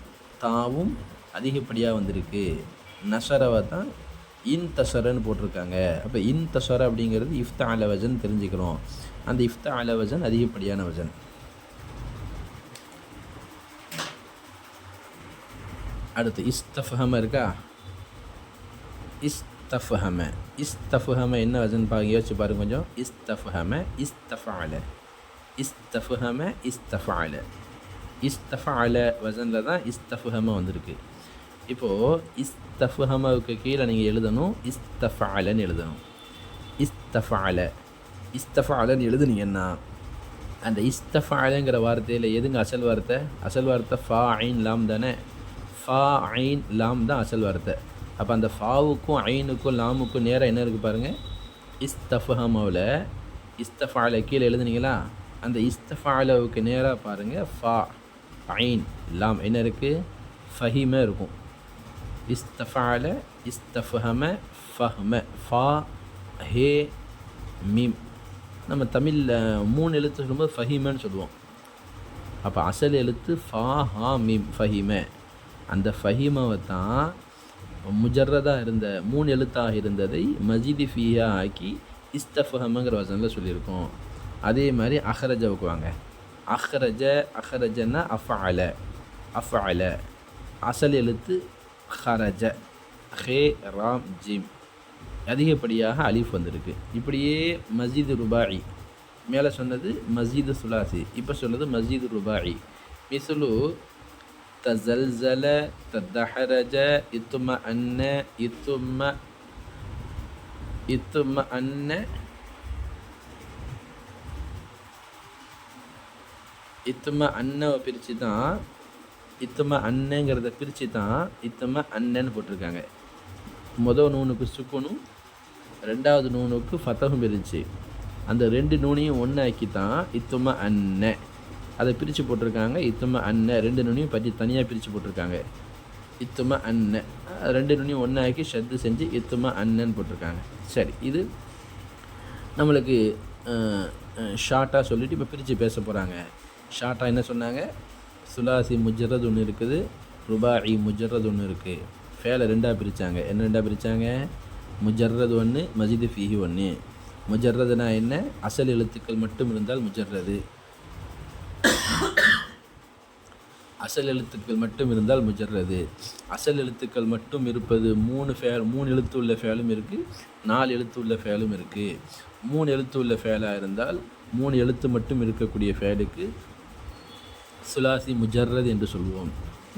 Speaker 1: தாவும் அதிகப்படியாக வந்திருக்கு. நஷரவை தான் இன்தஷரன்னு போட்டிருக்காங்க. அப்போ இன்தஷர அப்படிங்கிறது இஃப்தஅல வஸன் தெரிஞ்சுக்கிறோம். அந்த இஃப்தஅல வஸன் அதிகப்படியான வஸன். அடுத்து இஸ்தஃபஹம இருக்கா? இஸ்தஃபஹம, இஸ்தஃபஹம என்ன வஸன் பாருங்க, யோசிச்சு பாருங்க கொஞ்சம். இஸ்தஃபஹம இஸ்தஃபஅல, இஸ்தஃபஹம இஸ்தஃபஅல. இஸ்தஃபஅல வஸனில் தான் இஸ்தஃபஹம வந்திருக்கு. இப்போது இஸ்தஃபஹமவுக்கு கீழே நீங்கள் எழுதணும் இஸ்தஃபஅலன்னு எழுதணும். இஸ்தஃபஅல, இஸ்தஃபஅலன்னு எழுதுனீங்கன்னா அந்த இஸ்தஃபஅலங்கிற வார்த்தையில் எதுங்க அசல் வார்த்தை? அசல் வார்த்தை ஃபா ஐன் லாம் தானே. ஃபா ஐன் லாம் தான் அசல் வார்த்தை. அப்போ அந்த ஃபாவுக்கும் ஐனுக்கும் லாமுக்கும் நேராக என்ன இருக்குது பாருங்கள், இஸ்தஃபஹமவில் இஸ்தஃபஅல கீழே எழுதுனீங்களா, அந்த இஸ்தஃபஅலவுக்கு நேராக பாருங்கள் ஃபா ஐன் லாம் என்ன இருக்குது? ஃபஹிம இருக்கும். இஸ்தஃபஅல இஸ்தஃபஹம ஃபஹ்ம, ஃபா ஹே மீம். நம்ம தமிழில் 3 எழுத்து சொல்லும்போது ஃபஹிமன்னு சொல்லுவோம். அப்போ அசல் எழுத்து ஃபா ஹா மீம், ஃபஹிம. அந்த ஃபஹிமாவை தான் முஜர்ரதாக இருந்த 3 எழுத்தாக இருந்ததை மஜிதி ஃபீயா ஆக்கி இஸ்தஃபஹமங்கிற வசனில் சொல்லியிருக்கோம். அதே மாதிரி அஹ்ரஜவுக்கு வாங்க. அஹ்ரஜ, அஹ்ரஜன்னா அஃபஅல, அஃபஅல அசல் எழுத்து ஹரஜ, ஹே ராம் ஜிம், அதிகப்படியாக அலிஃப் வந்திருக்கு. இப்படியே மஸ்ஜிது ருபாயி, மேலே சொன்னது மஸ்ஜிது சுலாசி, இப்போ சொன்னது மஸ்ஜிது ருபாயி. மிஸ்லு தஸல்ஸல, ததஹரஜ, இத்மஅன்ன, இத்மஅன்ன, இத்மஅன்னவை பிரித்து தான், இத்மஅன்னங்கிறத பிரித்து தான் இத்மஅன்னன்னு போட்டிருக்காங்க. மொதல் நூனுக்கு சுக்குனும் ரெண்டாவது நூனுக்கு ஃபத்தஹும் இருந்துச்சு. அந்த 2 நூனையும் ஒன்றாக்கி தான் இத்மஅன்ன அதை பிரித்து போட்டிருக்காங்க. இத்மஅன்ன 2 நூனையும் பற்றி தனியாக பிரித்து போட்டிருக்காங்க. இத்மஅன்ன 2 நூனையும் ஒன்றாக்கி ஷத்து செஞ்சு இத்மஅன்னன்னு போட்டிருக்காங்க. சரி, இது நம்மளுக்கு ஷார்ட்டாக சொல்லிவிட்டு இப்போ பிரித்து பேச போகிறாங்க. ஷார்ட்டாக என்ன சொன்னாங்க? சுலாசி முஜர்ரது ஒன்று இருக்குது, ருபாயி முஜர்ரது ஒன்று இருக்குது. ஃபேலை 2ஆக பிரித்தாங்க. என்ன 2ஆக பிரித்தாங்க? முஜர்ரது ஒன்று, மஜிது ஃபீஹி ஒன்று. முஜர்ரதுனா என்ன? அசல் எழுத்துக்கள் மட்டும் இருந்தால் முஜர்ரது. அசல் எழுத்துக்கள் மட்டும் இருந்தால் முஜர்ரது. அசல் எழுத்துக்கள் மட்டும் இருப்பது 3 எழுத்து உள்ள ஃபேலும் இருக்குது, 4 எழுத்து உள்ள ஃபேலும் இருக்குது. 3 எழுத்து உள்ள ஃபேலாக இருந்தால் 3 எழுத்து மட்டும் இருக்கக்கூடிய ஃபேலுக்கு சுலாசி முஜர்ரது என்று சொல்வோம்.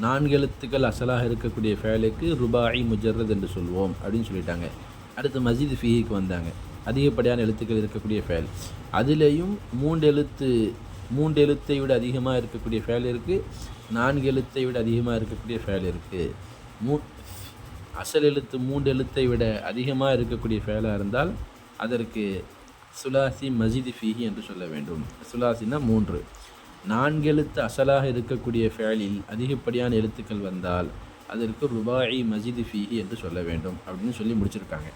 Speaker 1: 4 எழுத்துக்கள் அசலாக இருக்கக்கூடிய ஃபேலுக்கு ருபாயி முஜர்ரது என்று சொல்வோம் அப்படின்னு சொல்லிட்டாங்க. அடுத்து மஸ்ஜிது ஃபீஹிக்கு வந்தாங்க. அதிகப்படியான எழுத்துக்கள் இருக்கக்கூடிய ஃபேல், அதுலேயும் 3 எழுத்து 3 எழுத்தை விட அதிகமாக இருக்கக்கூடிய ஃபேல் இருக்குது, 4 எழுத்தை விட அதிகமாக இருக்கக்கூடிய ஃபேல் இருக்குது. அசல் எழுத்து 3 எழுத்தை விட அதிகமாக இருக்கக்கூடிய ஃபேலாக இருந்தால் அதற்கு சுலாசி மஜிது ஃபீஹி என்று சொல்ல வேண்டும். சுலாசினா 3. 4 எழுத்து அசலாக இருக்கக்கூடிய ஃபேலில் அதிகப்படியான எழுத்துக்கள் வந்தால் அதற்கு ருபாயி மஜிது ஃபீஹி என்று சொல்ல வேண்டும் அப்படின்னு சொல்லி முடிச்சிருக்காங்க.